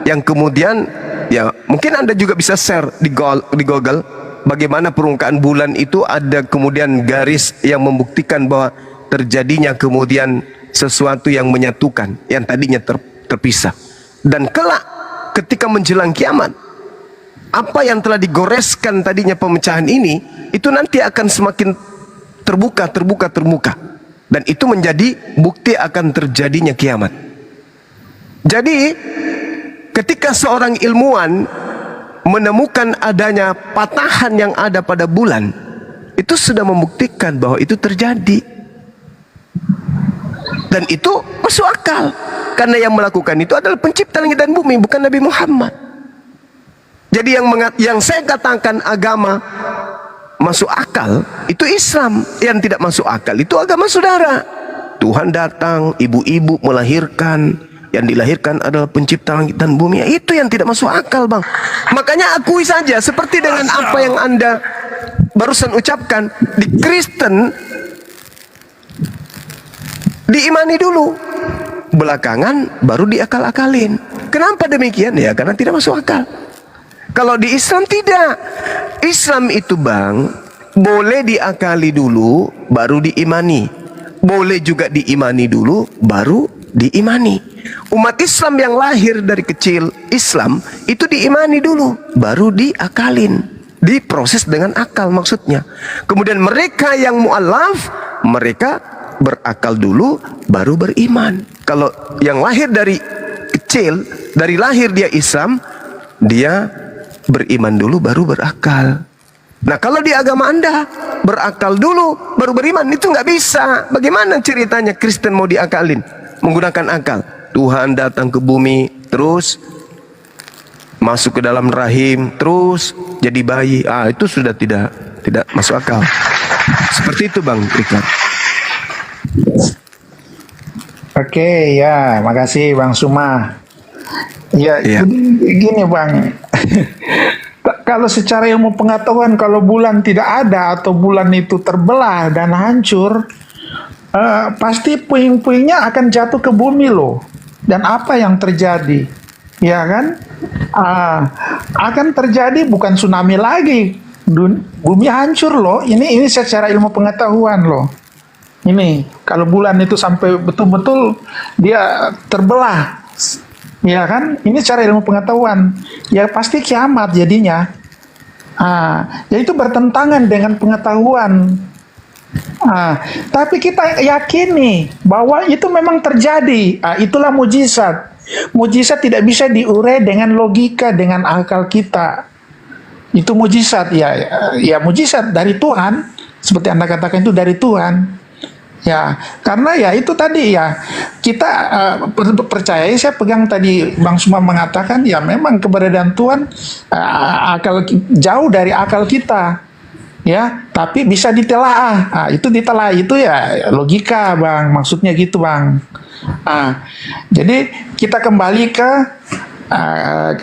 yang kemudian ya mungkin Anda juga bisa share di Google bagaimana permukaan bulan itu ada kemudian garis yang membuktikan bahwa terjadinya kemudian sesuatu yang menyatukan yang tadinya terpisah. Dan kelak ketika menjelang kiamat, apa yang telah digoreskan tadinya pemecahan ini itu nanti akan semakin terbuka. Dan itu menjadi bukti akan terjadinya kiamat. Jadi ketika seorang ilmuwan menemukan adanya patahan yang ada pada bulan, itu sudah membuktikan bahwa itu terjadi. Dan itu masuk akal. Karena yang melakukan itu adalah pencipta langit dan bumi, bukan Nabi Muhammad. Jadi yang saya katakan agama masuk akal itu Islam, yang tidak masuk akal itu agama saudara. Tuhan datang, ibu-ibu melahirkan, yang dilahirkan adalah pencipta langit dan bumi. Itu yang tidak masuk akal, Bang. Makanya akui saja, seperti dengan apa yang Anda barusan ucapkan, di Kristen diimani dulu, belakangan baru diakal-akalin. Kenapa demikian? Ya karena tidak masuk akal. Kalau di Islam tidak. Islam itu, Bang, boleh diakali dulu baru diimani. Boleh juga diimani dulu baru diimani. Umat Islam yang lahir dari kecil Islam itu diimani dulu baru diakalin. Diproses dengan akal maksudnya. Kemudian mereka yang mu'alaf, mereka berakal dulu baru beriman. Kalau yang lahir dari kecil, dari lahir dia Islam, dia beriman dulu baru berakal. Nah kalau di agama Anda berakal dulu baru beriman, itu nggak bisa. Bagaimana ceritanya Kristen mau diakalin menggunakan akal? Tuhan datang ke bumi, terus masuk ke dalam rahim, terus jadi bayi. Itu sudah tidak masuk akal. Seperti itu, Bang Richard. Oke, ya, makasih Bang Suma. Ya, Iya. gini Bang. Kalau secara ilmu pengetahuan, kalau bulan tidak ada atau bulan itu terbelah dan hancur, pasti puing-puingnya akan jatuh ke bumi loh. Dan apa yang terjadi? Ya kan? Akan terjadi bukan tsunami lagi. Bumi hancur loh. Ini secara ilmu pengetahuan loh. Ini kalau bulan itu sampai betul-betul dia terbelah, ya kan? Ini cara ilmu pengetahuan. Ya pasti kiamat jadinya. Ya itu bertentangan dengan pengetahuan. Tapi kita yakini bahwa itu memang terjadi. Itulah mujizat. Mujizat tidak bisa diurai dengan logika, dengan akal kita. Itu mujizat, ya mujizat dari Tuhan. Seperti Anda katakan itu dari Tuhan. Ya, karena ya itu tadi ya, kita percaya, saya pegang tadi Bang Suma mengatakan, ya memang keberadaan Tuhan jauh dari akal kita. Ya, tapi bisa ditelaah. Itu ditelaah itu ya logika, Bang. Maksudnya gitu, Bang. Jadi kita kembali ke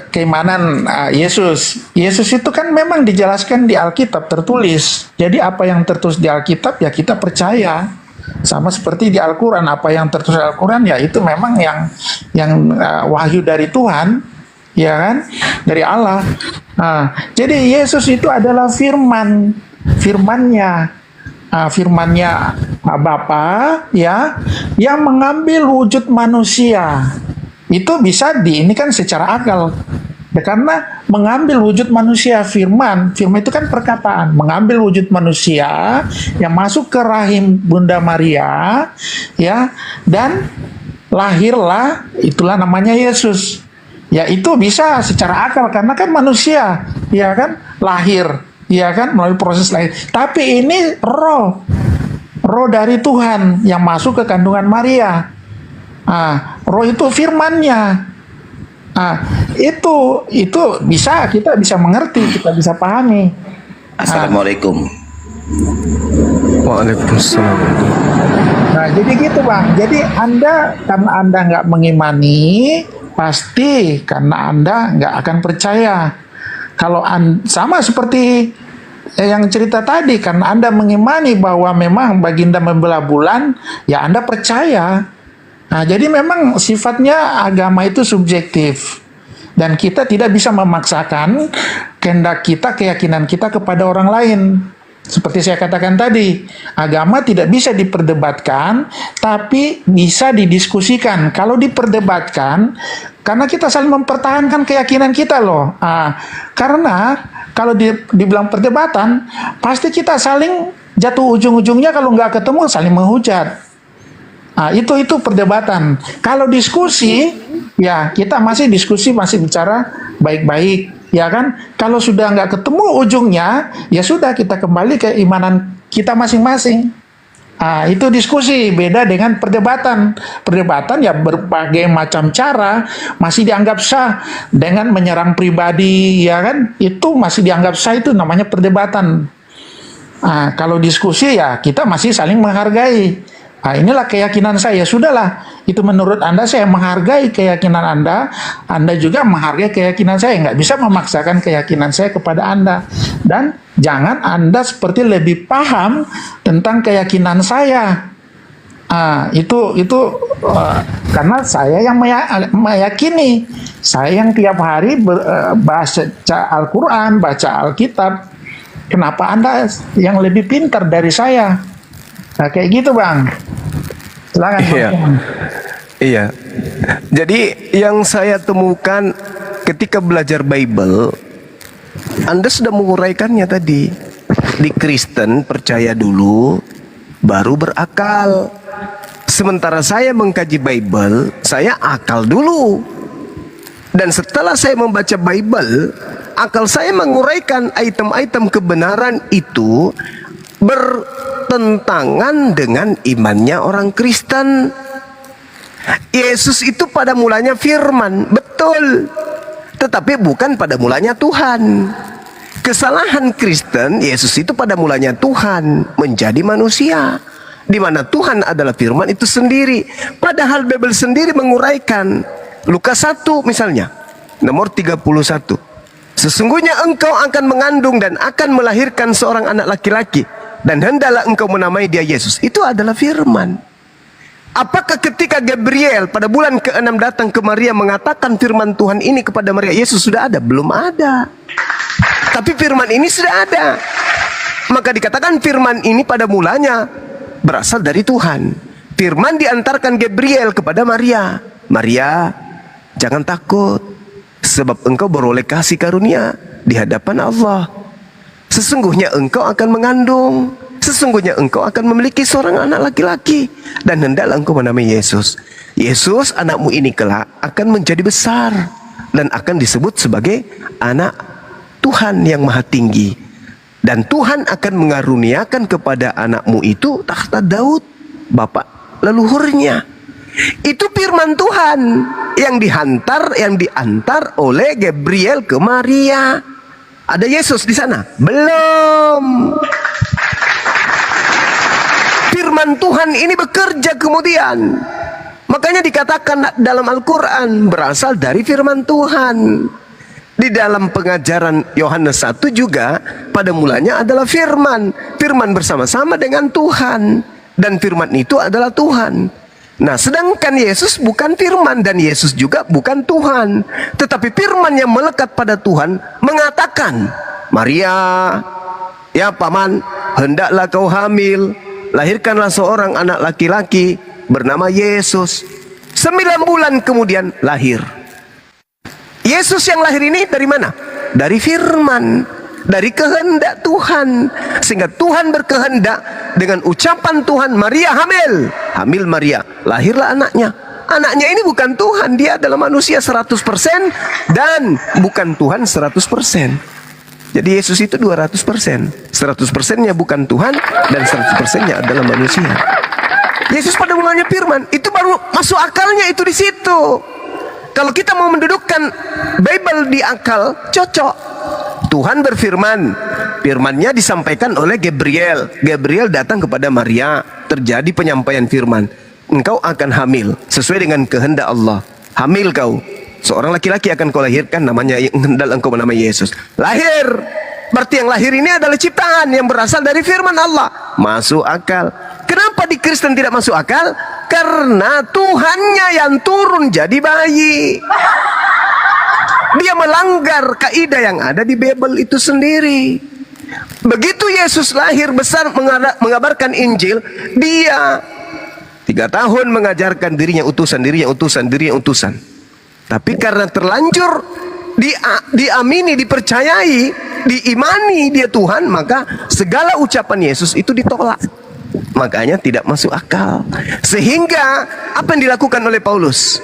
keimanan Yesus. Yesus itu kan memang dijelaskan di Alkitab tertulis. Jadi apa yang tertulis di Alkitab ya kita percaya. Sama seperti di Al-Quran, apa yang tertulis di Al-Quran ya itu memang yang wahyu dari Tuhan, ya kan, dari Allah. Jadi Yesus itu adalah firmannya Bapa, ya, yang mengambil wujud manusia. Itu bisa ini kan secara akal. Ya, karena mengambil wujud manusia, firman itu kan perkataan, mengambil wujud manusia yang masuk ke rahim Bunda Maria, ya, dan lahirlah, itulah namanya Yesus. Ya itu bisa secara akal karena kan manusia, ya kan, lahir, ya kan, melalui proses lahir. Tapi ini roh dari Tuhan yang masuk ke kandungan Maria. Roh itu firmannya. Itu kita bisa mengerti, kita bisa pahami. Assalamualaikum. Waalaikumsalam. Nah, jadi gitu, Bang. Jadi karena Anda nggak mengimani, pasti karena Anda nggak akan percaya. Kalau sama seperti yang cerita tadi, karena Anda mengimani bahwa memang baginda membelah bulan, ya Anda percaya. Nah, jadi memang sifatnya agama itu subjektif. Dan kita tidak bisa memaksakan kehendak kita, keyakinan kita kepada orang lain. Seperti saya katakan tadi, agama tidak bisa diperdebatkan, tapi bisa didiskusikan. Kalau diperdebatkan, karena kita saling mempertahankan keyakinan kita loh. Karena kalau dibilang perdebatan, pasti kita saling jatuh ujung-ujungnya kalau nggak ketemu saling menghujat. Itu perdebatan. Kalau diskusi, ya kita masih diskusi, masih bicara baik-baik, ya kan? Kalau sudah nggak ketemu ujungnya, ya sudah kita kembali ke imanan kita masing-masing. Itu diskusi, beda dengan perdebatan. Perdebatan ya berbagai macam cara masih dianggap sah, dengan menyerang pribadi, ya kan? Itu masih dianggap sah, itu namanya perdebatan. Kalau diskusi ya kita masih saling menghargai. Inilah keyakinan saya, sudahlah. Itu menurut Anda, saya menghargai keyakinan Anda. Anda juga menghargai keyakinan saya. Nggak bisa memaksakan keyakinan saya kepada Anda. Dan jangan Anda seperti lebih paham tentang keyakinan saya. Karena saya yang meyakini. Saya yang tiap hari baca Al-Quran, baca Alkitab. Kenapa Anda yang lebih pintar dari saya? Kayak gitu, Bang. Silakan. Iya. Jadi yang saya temukan ketika belajar Bible, Anda sudah menguraikannya tadi. Di Kristen percaya dulu, baru berakal. Sementara saya mengkaji Bible, saya akal dulu. Dan setelah saya membaca Bible, akal saya menguraikan item-item kebenaran itu bertentangan dengan imannya orang Kristen. Yesus itu pada mulanya firman, betul, tetapi bukan pada mulanya Tuhan. Kesalahan Kristen, Yesus itu pada mulanya Tuhan menjadi manusia, di mana Tuhan adalah firman itu sendiri. Padahal Bible sendiri menguraikan. Lukas 1 misalnya, nomor 31. Sesungguhnya engkau akan mengandung dan akan melahirkan seorang anak laki-laki, dan hendaklah engkau menamai dia Yesus. Itu adalah firman. Apakah ketika Gabriel pada bulan ke-6 datang ke Maria mengatakan firman Tuhan ini kepada Maria, Yesus sudah ada? Belum ada. Tapi firman ini sudah ada. Maka dikatakan firman ini pada mulanya berasal dari Tuhan. Firman diantarkan Gabriel kepada Maria. Maria, jangan takut, sebab engkau beroleh kasih karunia di hadapan Allah. Sesungguhnya engkau akan mengandung, sesungguhnya engkau akan memiliki seorang anak laki-laki, dan hendaklah engkau menamai Yesus. Yesus, anakmu ini kelak akan menjadi besar dan akan disebut sebagai anak Tuhan yang maha tinggi. Dan Tuhan akan mengaruniakan kepada anakmu itu takhta Daud, bapak leluhurnya. Itu firman Tuhan yang diantar oleh Gabriel ke Maria. Ada Yesus di sana? Belum. Firman Tuhan ini bekerja kemudian. Makanya dikatakan dalam Al-Quran berasal dari firman Tuhan. Di dalam pengajaran Yohanes 1 juga pada mulanya adalah firman. Firman bersama-sama dengan Tuhan. Dan firman itu adalah Tuhan. Nah, sedangkan Yesus bukan firman dan Yesus juga bukan Tuhan. Tetapi firman yang melekat pada Tuhan mengatakan, Maria, ya paman, hendaklah kau hamil, lahirkanlah seorang anak laki-laki bernama Yesus. 9 bulan kemudian lahir. Yesus yang lahir ini dari mana? Dari firman, dari kehendak Tuhan. Sehingga Tuhan berkehendak dengan ucapan Tuhan, Maria hamil. Hamil Maria, lahirlah anaknya. Anaknya ini bukan Tuhan, dia adalah manusia 100% dan bukan Tuhan 100%. Jadi Yesus itu 200%. 100%-nya bukan Tuhan dan 100%-nya adalah manusia. Yesus pada mulanya firman, itu baru masuk akalnya itu di situ. Kalau kita mau mendudukkan Bible di akal, cocok. Tuhan berfirman, firman-Nya disampaikan oleh Gabriel. Gabriel datang kepada Maria, terjadi penyampaian firman. Engkau akan hamil sesuai dengan kehendak Allah. Hamil kau, seorang laki-laki akan kau lahirkan, namanya hendaklah engkau menamai Yesus. Lahir. Berarti yang lahir ini adalah ciptaan yang berasal dari firman Allah. Masuk akal. Kenapa di Kristen tidak masuk akal? Karena Tuhannya yang turun jadi bayi. Dia melanggar kaidah yang ada di Bible itu sendiri. Begitu Yesus lahir besar mengabarkan Injil, dia 3 tahun mengajarkan dirinya utusan. Tapi karena terlanjur diamini, dipercayai, diimani dia Tuhan, maka segala ucapan Yesus itu ditolak. Makanya tidak masuk akal. Sehingga apa yang dilakukan oleh Paulus?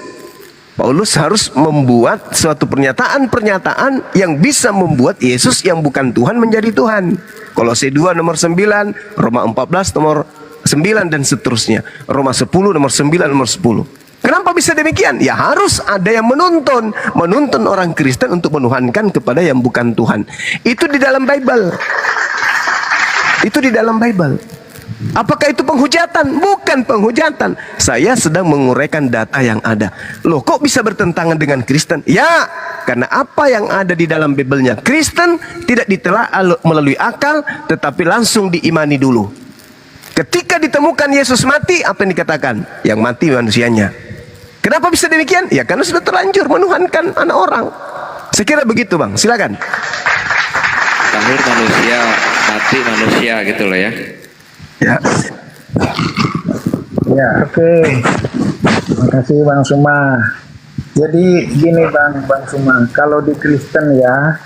Paulus harus membuat suatu pernyataan-pernyataan yang bisa membuat Yesus yang bukan Tuhan menjadi Tuhan. Kolose 2 nomor 9, Roma 14 nomor 9 dan seterusnya. Roma 10 nomor 9 nomor 10. Kenapa bisa demikian? Ya harus ada yang menuntun orang Kristen untuk menuhankan kepada yang bukan Tuhan. Itu di dalam Bible. Itu di dalam Bible. Apakah itu penghujatan? Bukan penghujatan. Saya sedang menguraikan data yang ada. Loh, kok bisa bertentangan dengan Kristen? Ya, karena apa yang ada di dalam Bible-nya Kristen tidak ditelaah melalui akal, tetapi langsung diimani dulu. Ketika ditemukan Yesus mati, apa yang dikatakan? Yang mati manusianya. Kenapa bisa demikian? Ya karena sudah terlanjur menuhankan anak orang. Saya kira begitu, Bang. Silakan. Lahir manusia, mati manusia gitu loh ya. Ya. Ya, oke. Terima kasih Bang Suma. Jadi gini Bang Suma, kalau di Kristen ya,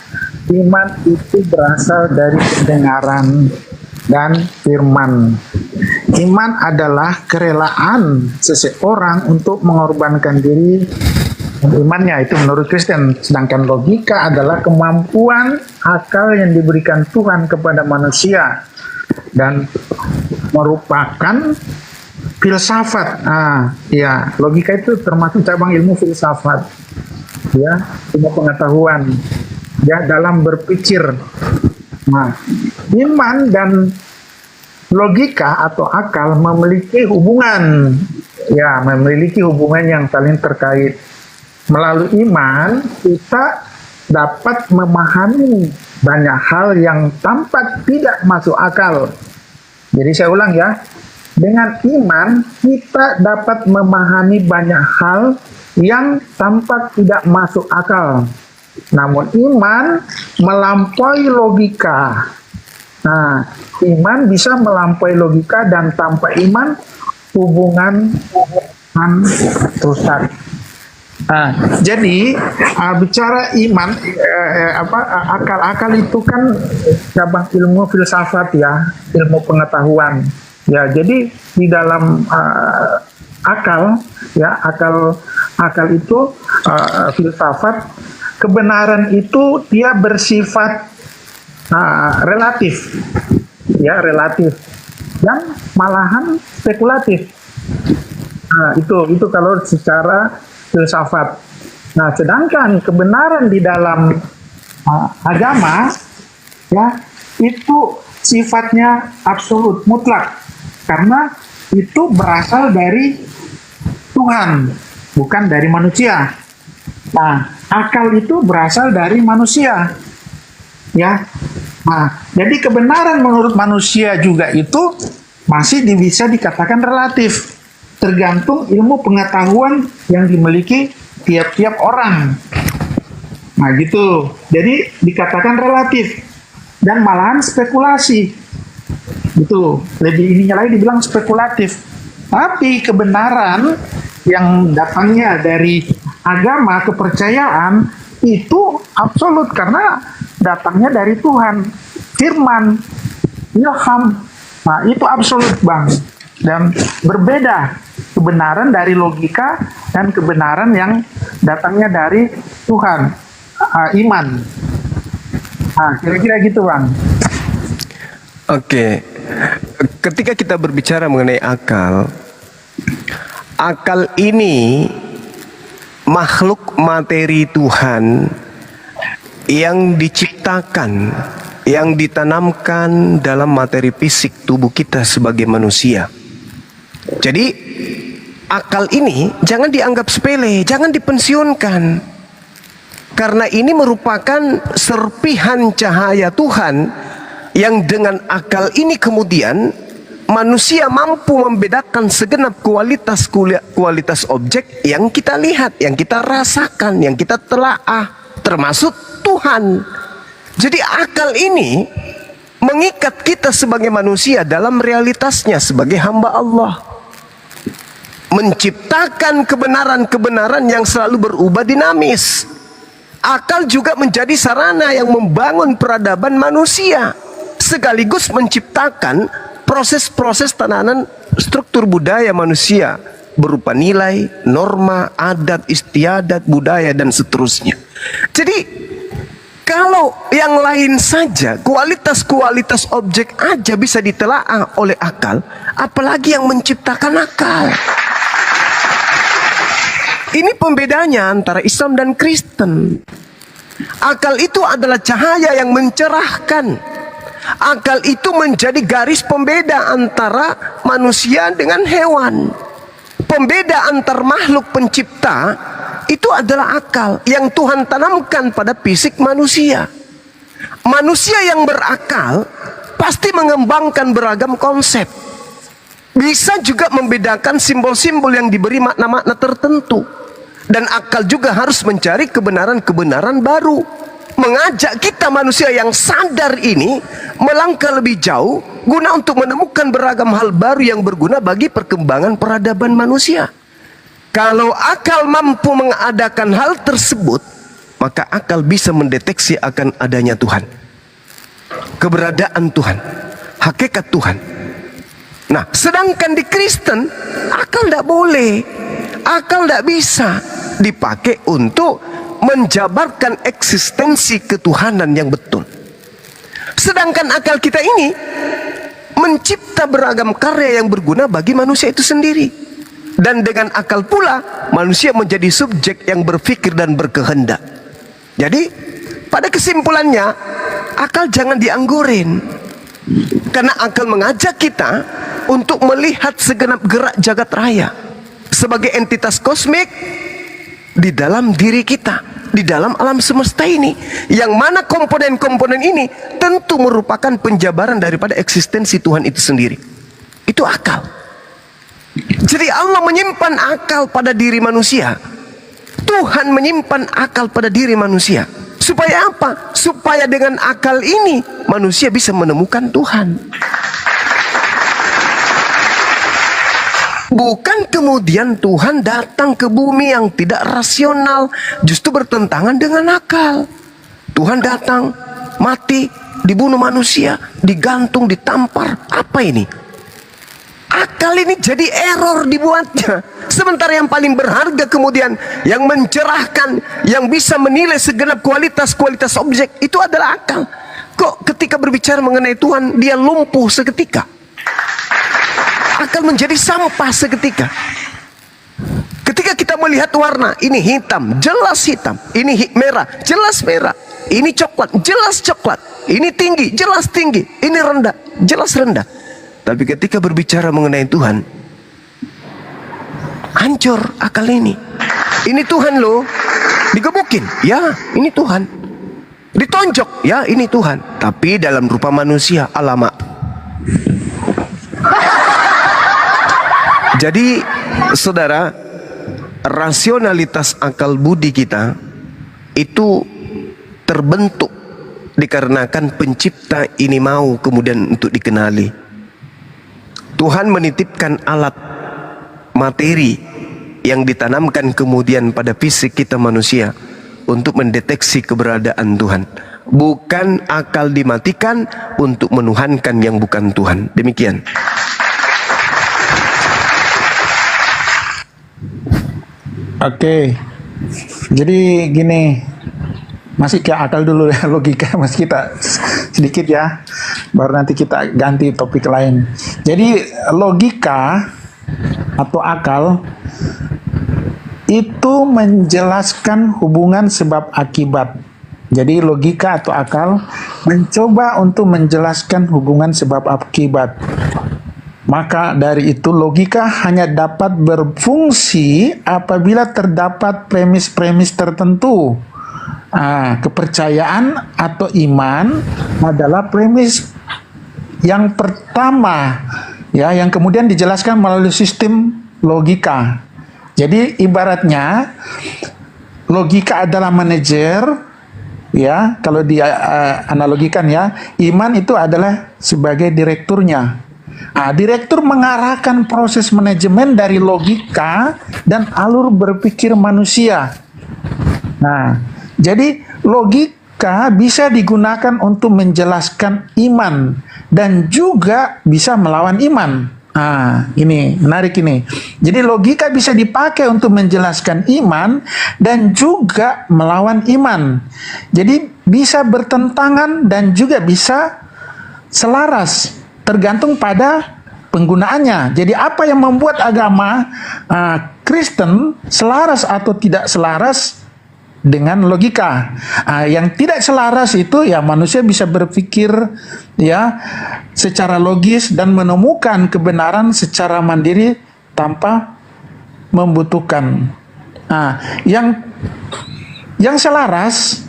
iman itu berasal dari pendengaran dan firman. Iman adalah kerelaan seseorang untuk mengorbankan diri dan imannya, itu menurut Kristen. Sedangkan logika adalah kemampuan akal yang diberikan Tuhan kepada manusia dan merupakan filsafat. Ya, logika itu termasuk cabang ilmu filsafat. Ya, ilmu pengetahuan. Ya, dalam berpikir. Nah, iman dan logika atau akal memiliki hubungan. Ya, memiliki hubungan yang saling terkait. Melalui iman, kita dapat memahami banyak hal yang tampak tidak masuk akal. Jadi saya ulang ya, dengan iman kita dapat memahami banyak hal yang tampak tidak masuk akal. Namun iman melampaui logika. Nah, iman bisa melampaui logika dan tanpa iman hubungan rusak. Jadi bicara iman, akal-akal itu kan cabang ilmu filsafat ya, ilmu pengetahuan. Ya, jadi di dalam akal itu filsafat, kebenaran itu dia bersifat relatif, ya relatif dan malahan spekulatif. Itu kalau secara filsafat. Nah, sedangkan kebenaran di dalam agama ya itu sifatnya absolut, mutlak, karena itu berasal dari Tuhan, bukan dari manusia. Nah, akal itu berasal dari manusia, ya. Nah, jadi kebenaran menurut manusia juga itu masih bisa dikatakan relatif, tergantung ilmu pengetahuan yang dimiliki tiap-tiap orang. Nah gitu, jadi dikatakan relatif dan malahan spekulasi. Itu lebih ininya lagi dibilang spekulatif. Tapi kebenaran yang datangnya dari agama, kepercayaan itu absolut karena datangnya dari Tuhan, firman, ilham. Nah itu absolut Bang, dan berbeda kebenaran dari logika dan kebenaran yang datangnya dari Tuhan, iman. Nah, kira-kira gitu Bang. Oke. Ketika kita berbicara mengenai akal ini makhluk materi Tuhan yang diciptakan, yang ditanamkan dalam materi fisik tubuh kita sebagai manusia. Jadi akal ini jangan dianggap sepele, jangan dipensiunkan. Karena ini merupakan serpihan cahaya Tuhan yang dengan akal ini kemudian manusia mampu membedakan segenap kualitas objek yang kita lihat, yang kita rasakan, yang kita telaah, termasuk Tuhan. Jadi akal ini mengikat kita sebagai manusia dalam realitasnya sebagai hamba Allah, menciptakan kebenaran-kebenaran yang selalu berubah dinamis. Akal juga menjadi sarana yang membangun peradaban manusia, sekaligus menciptakan proses-proses tanaman struktur budaya manusia berupa nilai, norma, adat, istiadat, budaya dan seterusnya. Jadi Kalau yang lain saja, kualitas-kualitas objek aja bisa ditelaah oleh akal, apalagi yang menciptakan akal. Ini pembedanya antara Islam dan Kristen. Akal itu adalah cahaya yang mencerahkan. Akal itu menjadi garis pembeda antara manusia dengan hewan. Pembeda antar makhluk pencipta itu adalah akal yang Tuhan tanamkan pada fisik manusia. Manusia yang berakal pasti mengembangkan beragam konsep. Bisa juga membedakan simbol-simbol yang diberi makna-makna tertentu. Dan akal juga harus mencari kebenaran-kebenaran baru. Mengajak kita manusia yang sadar ini melangkah lebih jauh guna untuk menemukan beragam hal baru yang berguna bagi perkembangan peradaban manusia. Kalau akal mampu mengadakan hal tersebut, maka akal bisa mendeteksi akan adanya Tuhan, keberadaan Tuhan, hakikat Tuhan. Nah, sedangkan di Kristen, akal tidak boleh, akal tidak bisa dipakai untuk menjabarkan eksistensi ketuhanan yang betul. Sedangkan akal kita ini mencipta beragam karya yang berguna bagi manusia itu sendiri. Dan dengan akal pula manusia menjadi subjek yang berpikir dan berkehendak. Jadi pada kesimpulannya, akal jangan dianggurin. Karena akal mengajak kita untuk melihat segenap gerak jagat raya sebagai entitas kosmik di dalam diri kita, di dalam alam semesta ini, yang mana komponen-komponen ini tentu merupakan penjabaran daripada eksistensi Tuhan itu sendiri. Itu akal. Jadi Allah menyimpan akal pada diri manusia. Tuhan menyimpan akal pada diri manusia. Supaya apa? Supaya dengan akal ini manusia bisa menemukan Tuhan. Bukan kemudian Tuhan datang ke bumi yang tidak rasional, justru bertentangan dengan akal. Tuhan datang, mati, dibunuh manusia, digantung, ditampar. Apa ini? Akal ini jadi error dibuatnya. Sementara yang paling berharga kemudian, yang mencerahkan, yang bisa menilai segenap kualitas-kualitas objek, itu adalah akal. Kok ketika berbicara mengenai Tuhan, dia lumpuh seketika? Akal menjadi sampah seketika. Ketika kita melihat warna, ini hitam, jelas hitam. Ini merah, jelas merah. Ini coklat, jelas coklat. Ini tinggi, jelas tinggi. Ini rendah, jelas rendah. Tapi ketika berbicara mengenai Tuhan, hancur akal ini. Ini Tuhan loh. Digebukin, ya ini Tuhan. Ditonjok, ya ini Tuhan. Tapi dalam rupa manusia, alamak. Jadi saudara, rasionalitas akal budi kita itu terbentuk dikarenakan pencipta ini mau kemudian untuk dikenali. Tuhan menitipkan alat materi yang ditanamkan kemudian pada fisik kita manusia untuk mendeteksi keberadaan Tuhan. Bukan akal dimatikan untuk menuhankan yang bukan Tuhan. Demikian. Oke, jadi gini, masih ke akal dulu ya, logika masih kita sedikit ya, baru nanti kita ganti topik lain. Jadi logika atau akal itu menjelaskan hubungan sebab akibat. Jadi logika atau akal mencoba untuk menjelaskan hubungan sebab akibat. Maka dari itu logika hanya dapat berfungsi apabila terdapat premis-premis tertentu. Kepercayaan atau iman adalah premis yang pertama, ya, yang kemudian dijelaskan melalui sistem logika. Jadi ibaratnya logika adalah manajer, ya, kalau dianalogikan ya, iman itu adalah sebagai direkturnya. Direktur mengarahkan proses manajemen dari logika dan alur berpikir manusia. Nah, jadi logika bisa digunakan untuk menjelaskan iman dan juga bisa melawan iman. Ini menarik ini. Jadi logika bisa dipakai untuk menjelaskan iman dan juga melawan iman. Jadi bisa bertentangan dan juga bisa selaras, tergantung pada penggunaannya. Jadi apa yang membuat agama Kristen selaras atau tidak selaras dengan logika. Yang tidak selaras itu ya manusia bisa berpikir ya secara logis dan menemukan kebenaran secara mandiri tanpa membutuhkan. Yang selaras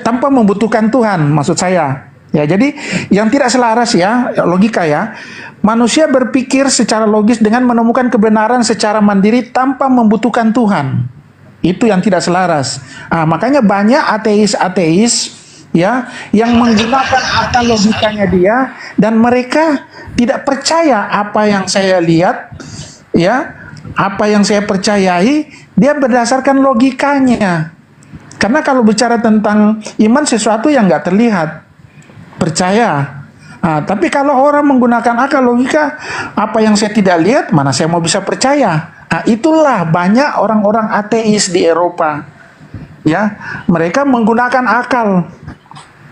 tanpa membutuhkan Tuhan, maksud saya. Ya, jadi yang tidak selaras ya logika ya. Manusia berpikir secara logis dengan menemukan kebenaran secara mandiri tanpa membutuhkan Tuhan. Itu yang tidak selaras. Makanya banyak ateis-ateis ya yang menggunakan akal logikanya dia dan mereka tidak percaya apa yang saya lihat ya, apa yang saya percayai, dia berdasarkan logikanya. Karena kalau bicara tentang iman sesuatu yang nggak terlihat, percaya. Tapi kalau orang menggunakan akal logika, apa yang saya tidak lihat, mana saya mau bisa percaya? Itulah banyak orang-orang ateis di Eropa. Ya, mereka menggunakan akal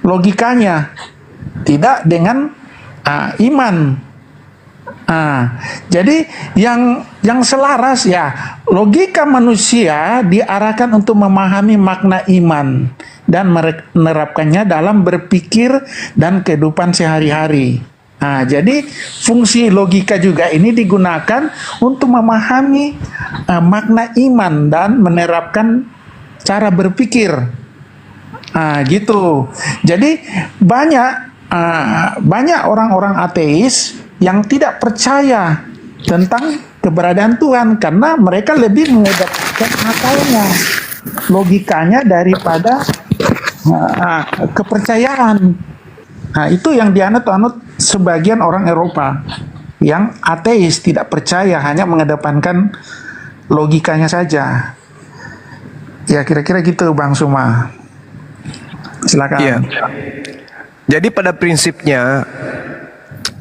logikanya, tidak dengan iman. Jadi yang selaras ya logika manusia diarahkan untuk memahami makna iman dan menerapkannya dalam berpikir dan kehidupan sehari-hari. Jadi fungsi logika juga ini digunakan untuk memahami makna iman dan menerapkan cara berpikir. Gitu. Jadi banyak orang-orang ateis yang tidak percaya tentang keberadaan Tuhan karena mereka lebih mengedepankan akalnya, logikanya daripada kepercayaan. Itu yang dianut-anut sebagian orang Eropa yang ateis, tidak percaya, hanya mengedepankan logikanya saja. Ya kira-kira gitu Bang Suma. Silakan. Iya. Jadi pada prinsipnya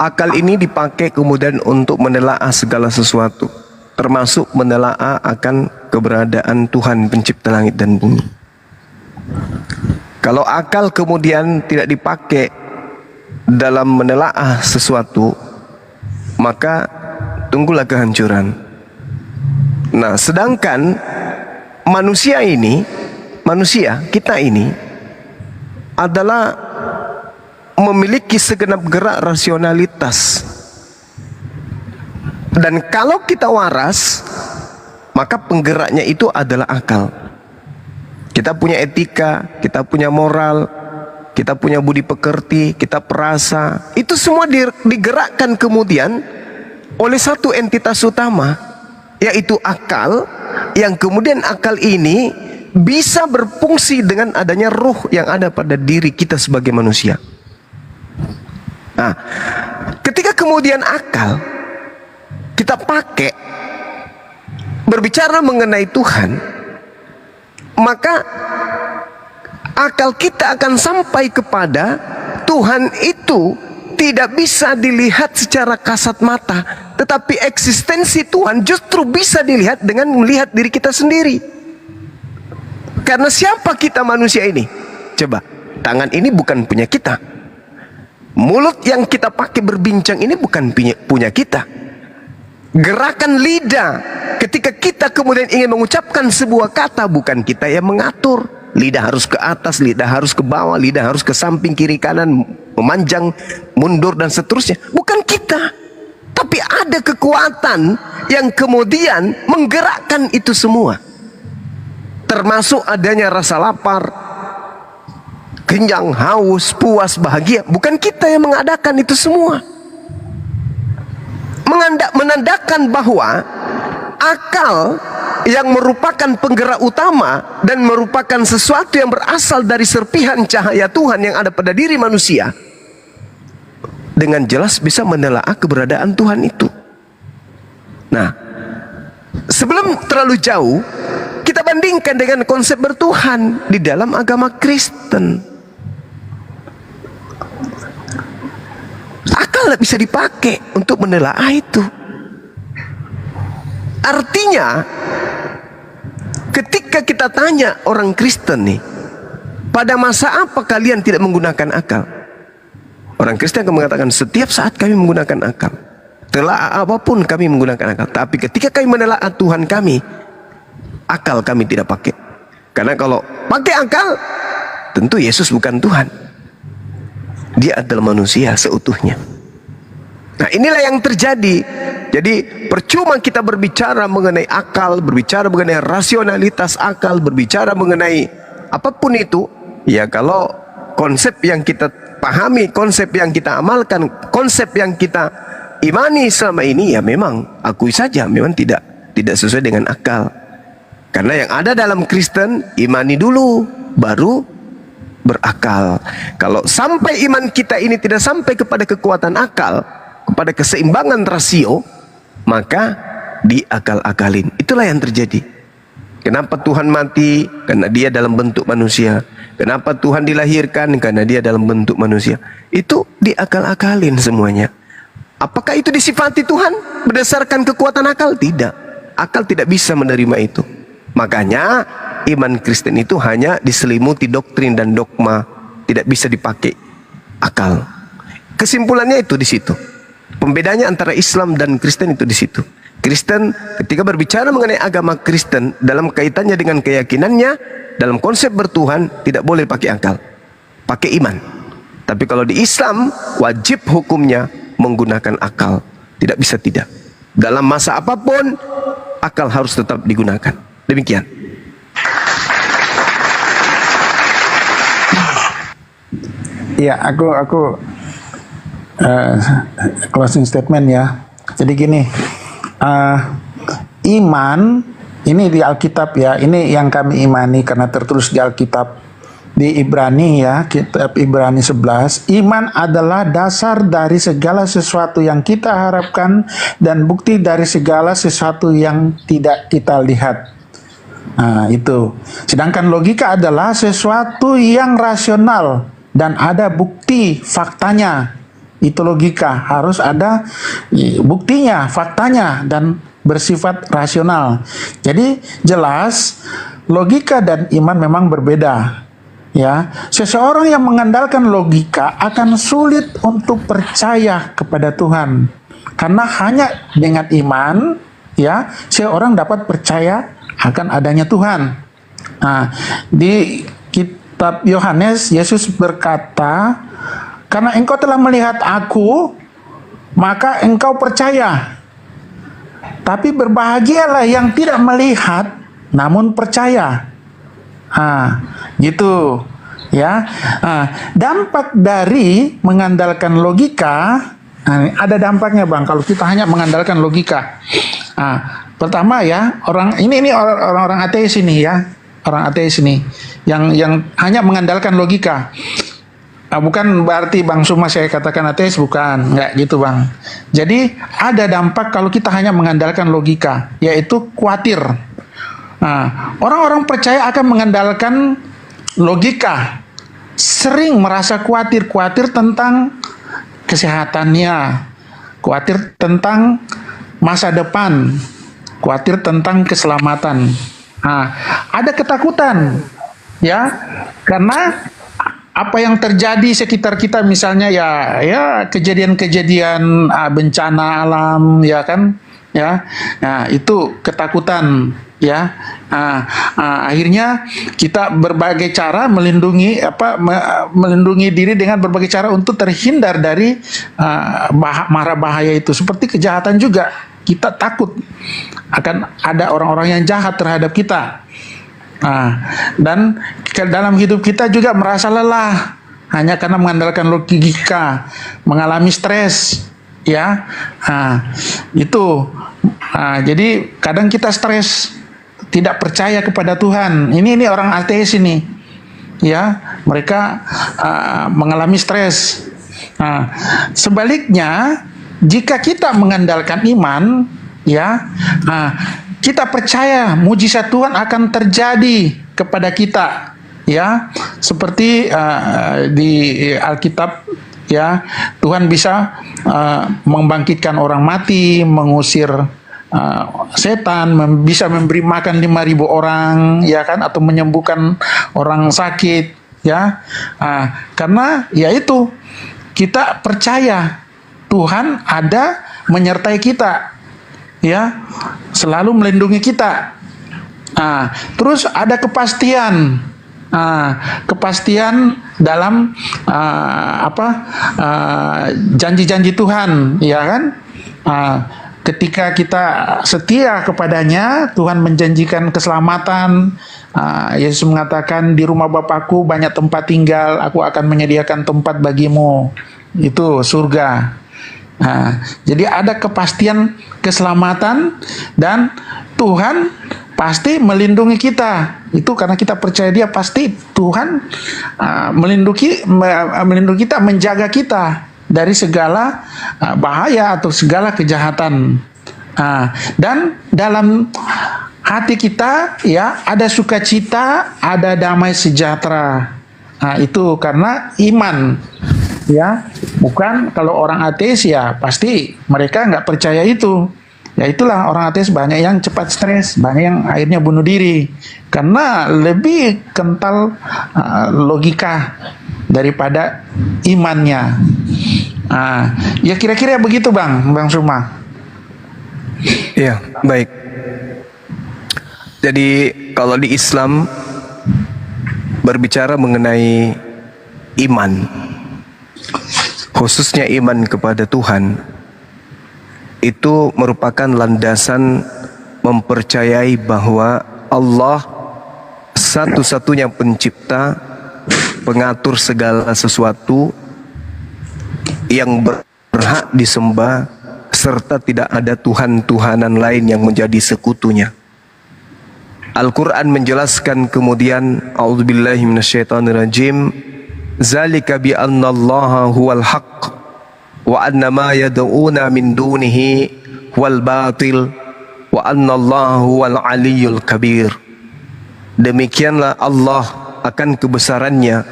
akal ini dipakai kemudian untuk menelaah segala sesuatu, termasuk menelaah akan keberadaan Tuhan pencipta langit dan bumi. Kalau akal kemudian tidak dipakai dalam menelaah sesuatu, maka tunggulah kehancuran. Nah, sedangkan kita ini adalah memiliki segenap gerak rasionalitas. Dan kalau kita waras, maka penggeraknya itu adalah akal. Kita punya etika, kita punya moral, kita punya budi pekerti, kita perasa. Itu semua digerakkan kemudian oleh satu entitas utama, yaitu akal, yang kemudian akal ini bisa berfungsi dengan adanya ruh yang ada pada diri kita sebagai manusia. Nah, ketika kemudian akal kita pakai berbicara mengenai Tuhan, maka akal kita akan sampai kepada Tuhan itu tidak bisa dilihat secara kasat mata, tetapi eksistensi Tuhan justru bisa dilihat dengan melihat diri kita sendiri. Karena siapa kita manusia ini? Coba, tangan ini bukan punya kita. Mulut yang kita pakai berbincang ini bukan punya kita. Gerakan lidah ketika kita kemudian ingin mengucapkan sebuah kata, bukan kita yang mengatur. Lidah harus ke atas, lidah harus ke bawah, lidah harus ke samping, kiri, kanan, memanjang, mundur dan seterusnya. Bukan kita. Tapi ada kekuatan yang kemudian menggerakkan itu semua. Termasuk adanya rasa lapar, kenyang, haus, puas, bahagia. Bukan kita yang mengadakan itu semua. Menandakan bahwa akal yang merupakan penggerak utama dan merupakan sesuatu yang berasal dari serpihan cahaya Tuhan yang ada pada diri manusia, dengan jelas bisa menelaah keberadaan Tuhan itu. Nah, sebelum terlalu jauh, kita bandingkan dengan konsep bertuhan di dalam agama Kristen. Akal tidak bisa dipakai untuk menelaah itu. Artinya, ketika kita tanya orang Kristen nih, Pada masa apa kalian tidak menggunakan akal? Orang Kristen akan mengatakan setiap saat kami menggunakan akal. Telah apapun kami menggunakan akal. Tapi ketika kami menelaah Tuhan kami, akal kami tidak pakai. Karena kalau pakai akal, tentu Yesus bukan Tuhan. Dia adalah manusia seutuhnya. Nah, inilah yang terjadi. Jadi percuma kita berbicara mengenai akal, berbicara mengenai rasionalitas akal, berbicara mengenai apapun itu, ya kalau konsep yang kita pahami, konsep yang kita amalkan, konsep yang kita imani selama ini, ya memang akui saja memang tidak sesuai dengan akal. Karena yang ada dalam Kristen, imani dulu baru berakal. Kalau sampai iman kita ini tidak sampai kepada kekuatan akal, kepada keseimbangan rasio, maka diakal-akalin. Itulah yang terjadi. Kenapa Tuhan mati? Karena dia dalam bentuk manusia. Kenapa Tuhan dilahirkan? Karena dia dalam bentuk manusia. Itu diakal-akalin semuanya. Apakah itu disifati Tuhan berdasarkan kekuatan akal? Tidak. Akal tidak bisa menerima itu. Makanya iman Kristen itu hanya diselimuti doktrin dan dogma, tidak bisa dipakai akal. Kesimpulannya itu di situ. Pembedanya antara Islam dan Kristen itu di situ. Kristen ketika berbicara mengenai agama Kristen dalam kaitannya dengan keyakinannya, dalam konsep bertuhan tidak boleh pakai akal, pakai iman. Tapi kalau di Islam wajib hukumnya menggunakan akal, tidak bisa tidak. Dalam masa apapun akal harus tetap digunakan. Demikian. Ya, aku closing statement ya. Jadi gini, iman ini di Alkitab ya, ini yang kami imani karena tertulis di Alkitab di Ibrani ya, kitab Ibrani 11. Iman adalah dasar dari segala sesuatu yang kita harapkan dan bukti dari segala sesuatu yang tidak kita lihat. Nah, itu. Sedangkan logika adalah sesuatu yang rasional dan ada bukti faktanya. Itu logika, harus ada buktinya, faktanya, dan bersifat rasional. Jadi jelas logika dan iman memang berbeda. Ya, seseorang yang mengandalkan logika akan sulit untuk percaya kepada Tuhan. Karena hanya dengan iman, ya, seorang dapat percaya akan adanya Tuhan. Nah, di kitab Yohanes, Yesus berkata, karena engkau telah melihat aku, maka engkau percaya. Tapi berbahagialah yang tidak melihat, namun percaya. Gitu. Ya. Dampak dari mengandalkan logika, ada dampaknya Bang, kalau kita hanya mengandalkan logika. Pertama ya, orang-orang ateis ini ya, orang ateis ini yang hanya mengandalkan logika. Bukan berarti Bang Suma saya katakan ateis, bukan, enggak gitu Bang. Jadi ada dampak kalau kita hanya mengandalkan logika, yaitu khawatir. Orang-orang percaya akan mengandalkan logika, sering merasa khawatir tentang kesehatannya, khawatir tentang masa depan, khawatir tentang keselamatan. Ada ketakutan, ya, karena apa yang terjadi sekitar kita, misalnya ya kejadian-kejadian bencana alam, ya kan, ya, nah itu ketakutan, ya. Akhirnya kita berbagai cara melindungi diri dengan berbagai cara untuk terhindar dari mara bahaya itu. Seperti kejahatan juga, kita takut akan ada orang-orang yang jahat terhadap kita. Dan dalam hidup kita juga merasa lelah hanya karena mengandalkan logika, mengalami stres, ya. Itu. Jadi kadang kita stres, tidak percaya kepada Tuhan. Ini orang ateis ini, ya. Mereka mengalami stres. Sebaliknya, jika kita mengandalkan iman, ya, kita percaya mujizat Tuhan akan terjadi kepada kita, ya, seperti di Alkitab, ya, Tuhan bisa membangkitkan orang mati, mengusir setan, bisa memberi makan 5.000 orang, ya kan, atau menyembuhkan orang sakit, ya. Karena yaitu kita percaya Tuhan ada menyertai kita, ya, selalu melindungi kita. Terus ada kepastian, kepastian dalam janji-janji Tuhan, ya kan? Ketika kita setia kepadanya, Tuhan menjanjikan keselamatan. Yesus mengatakan, di rumah Bapakku banyak tempat tinggal, aku akan menyediakan tempat bagimu, itu surga. Jadi ada kepastian keselamatan, dan Tuhan pasti melindungi kita. Itu karena kita percaya Dia, pasti Tuhan melindungi kita, menjaga kita dari segala bahaya atau segala kejahatan. Dan dalam hati kita, ya, ada sukacita, ada damai sejahtera. Itu karena iman, ya. Bukan kalau orang ateis, ya pasti mereka nggak percaya itu. Ya itulah, orang ateis banyak yang cepat stres, banyak yang akhirnya bunuh diri karena lebih kental logika daripada imannya. Ya kira-kira begitu Bang Suma. Ya, baik. Jadi kalau di Islam berbicara mengenai iman, khususnya iman kepada Tuhan, itu merupakan landasan mempercayai bahwa Allah satu-satunya pencipta, pengatur segala sesuatu yang berhak disembah, serta tidak ada Tuhan-Tuhanan lain yang menjadi sekutunya. Al-Quran menjelaskan kemudian, a'udzubillahi minasyaitonirrajim, zalika bi anna Allaha huwal haqq wa anna ma yad'una min dunihi wal batil wa anna Allaha huwal aliyyul kabir. Demikianlah Allah akan kebesarannya,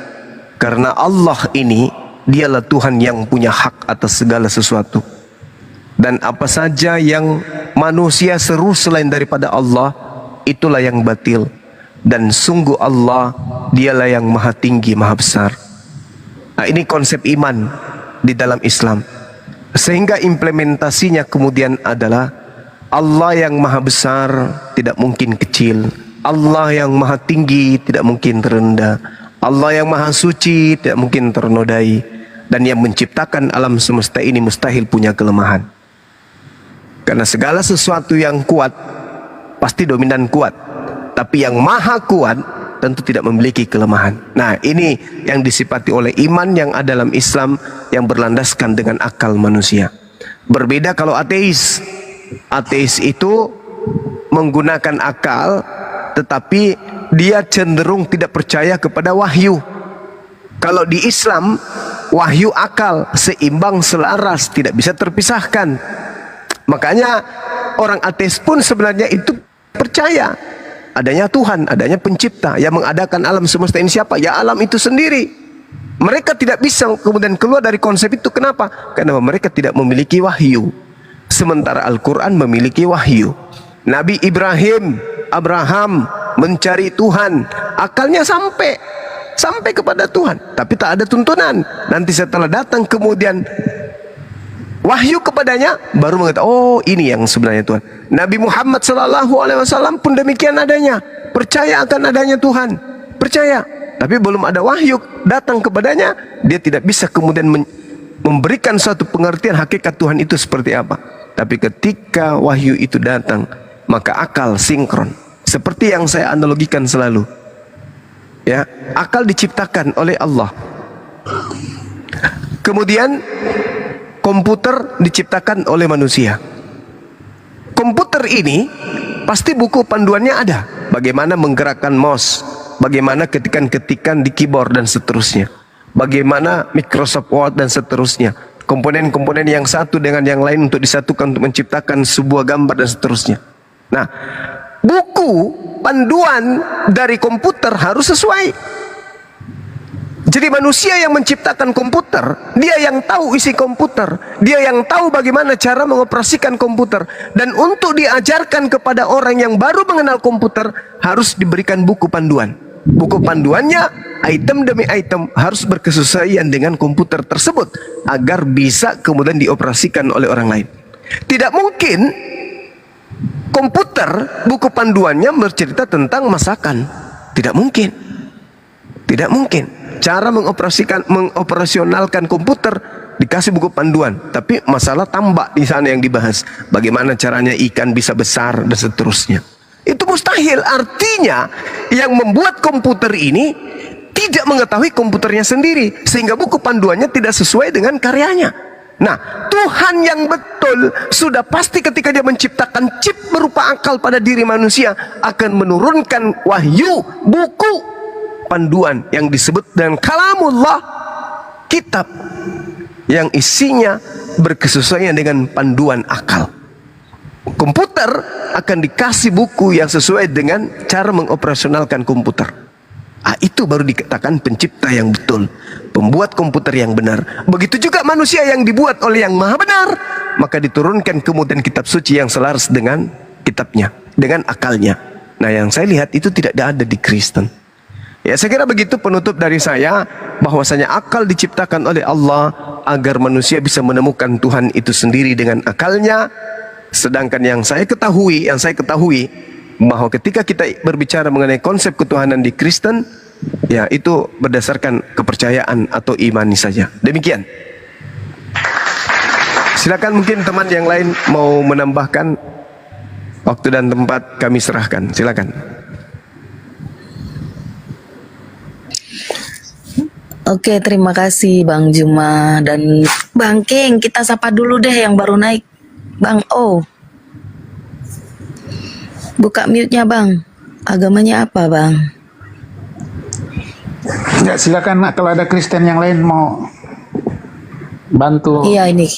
karena Allah ini Dialah Tuhan yang punya hak atas segala sesuatu, dan apa saja yang manusia seru selain daripada Allah, itulah yang batil, dan sungguh Allah Dialah yang maha tinggi, maha besar. Ini konsep iman di dalam Islam, sehingga implementasinya kemudian adalah Allah yang maha besar tidak mungkin kecil, Allah yang maha tinggi tidak mungkin terendah, Allah yang maha suci tidak mungkin ternodai, dan yang menciptakan alam semesta ini mustahil punya kelemahan. Karena segala sesuatu yang kuat pasti dominan kuat, tapi yang maha kuat tentu tidak memiliki kelemahan. Nah, ini yang disifati oleh iman yang ada dalam Islam, yang berlandaskan dengan akal manusia. Berbeda kalau ateis. Ateis itu menggunakan akal, tetapi dia cenderung tidak percaya kepada wahyu. Kalau di Islam, wahyu akal seimbang, selaras, tidak bisa terpisahkan. Makanya orang ateis pun sebenarnya itu percaya adanya Tuhan, adanya pencipta yang mengadakan alam semesta ini. Siapa? Ya alam itu sendiri. Mereka tidak bisa kemudian keluar dari konsep itu. Kenapa? Karena mereka tidak memiliki wahyu. Sementara Al-Quran memiliki wahyu. Nabi Abraham mencari Tuhan, akalnya sampai kepada Tuhan, tapi tak ada tuntunan. Nanti setelah datang kemudian wahyu kepadanya, baru mengatakan, oh ini yang sebenarnya Tuhan. Nabi Muhammad SAW pun demikian adanya, percaya akan adanya Tuhan, percaya, tapi belum ada wahyu datang kepadanya, dia tidak bisa kemudian memberikan suatu pengertian hakikat Tuhan itu seperti apa. Tapi ketika wahyu itu datang, maka akal sinkron. Seperti yang saya analogikan selalu, ya, akal diciptakan oleh Allah. Kemudian komputer diciptakan oleh manusia. Komputer ini pasti buku panduannya ada. Bagaimana menggerakkan mouse, bagaimana ketikan-ketikan di keyboard dan seterusnya, bagaimana Microsoft Word dan seterusnya, komponen-komponen yang satu dengan yang lain untuk disatukan untuk menciptakan sebuah gambar dan seterusnya. Nah, buku panduan dari komputer harus sesuai. Jadi manusia yang menciptakan komputer, dia yang tahu isi komputer, dia yang tahu bagaimana cara mengoperasikan komputer. Dan untuk diajarkan kepada orang yang baru mengenal komputer, harus diberikan buku panduan. buku panduannya item demi item harus berkesesuaian dengan komputer tersebut agar bisa kemudian dioperasikan oleh orang lain. Tidak mungkin komputer buku panduannya bercerita tentang masakan. Tidak mungkin. Tidak mungkin. Cara mengoperasionalkan komputer dikasih buku panduan, tapi masalah tambak di sana yang dibahas. Bagaimana caranya ikan bisa besar dan seterusnya. Itu mustahil. Artinya yang membuat komputer ini tidak mengetahui komputernya sendiri, sehingga buku panduannya tidak sesuai dengan karyanya. Nah, Tuhan yang betul sudah pasti ketika dia menciptakan chip berupa akal pada diri manusia akan menurunkan wahyu, buku panduan yang disebut dengan kalamullah, kitab yang isinya berkesesuaian dengan panduan akal. Komputer akan dikasih buku yang sesuai dengan cara mengoperasionalkan komputer. Itu baru dikatakan pencipta yang betul, pembuat komputer yang benar. Begitu juga manusia yang dibuat oleh yang maha benar, maka diturunkan kemudian kitab suci yang selaras dengan kitabnya, dengan akalnya. Nah, yang saya lihat itu tidak ada di Kristen. Ya, saya kira begitu penutup dari saya, bahwasanya akal diciptakan oleh Allah agar manusia bisa menemukan Tuhan itu sendiri dengan akalnya. Sedangkan yang saya ketahui bahwa ketika kita berbicara mengenai konsep ketuhanan di Kristen, ya itu berdasarkan kepercayaan atau imani saja. Demikian. Silakan mungkin teman yang lain mau menambahkan. Waktu dan tempat kami serahkan. Silakan. Oke, terima kasih Bang Juma dan Bang King. Kita sapa dulu deh yang baru naik. Bang O. Buka mute-nya Bang. Agamanya apa Bang? Ya, silakan kalau ada Kristen yang lain mau bantu. Iya ini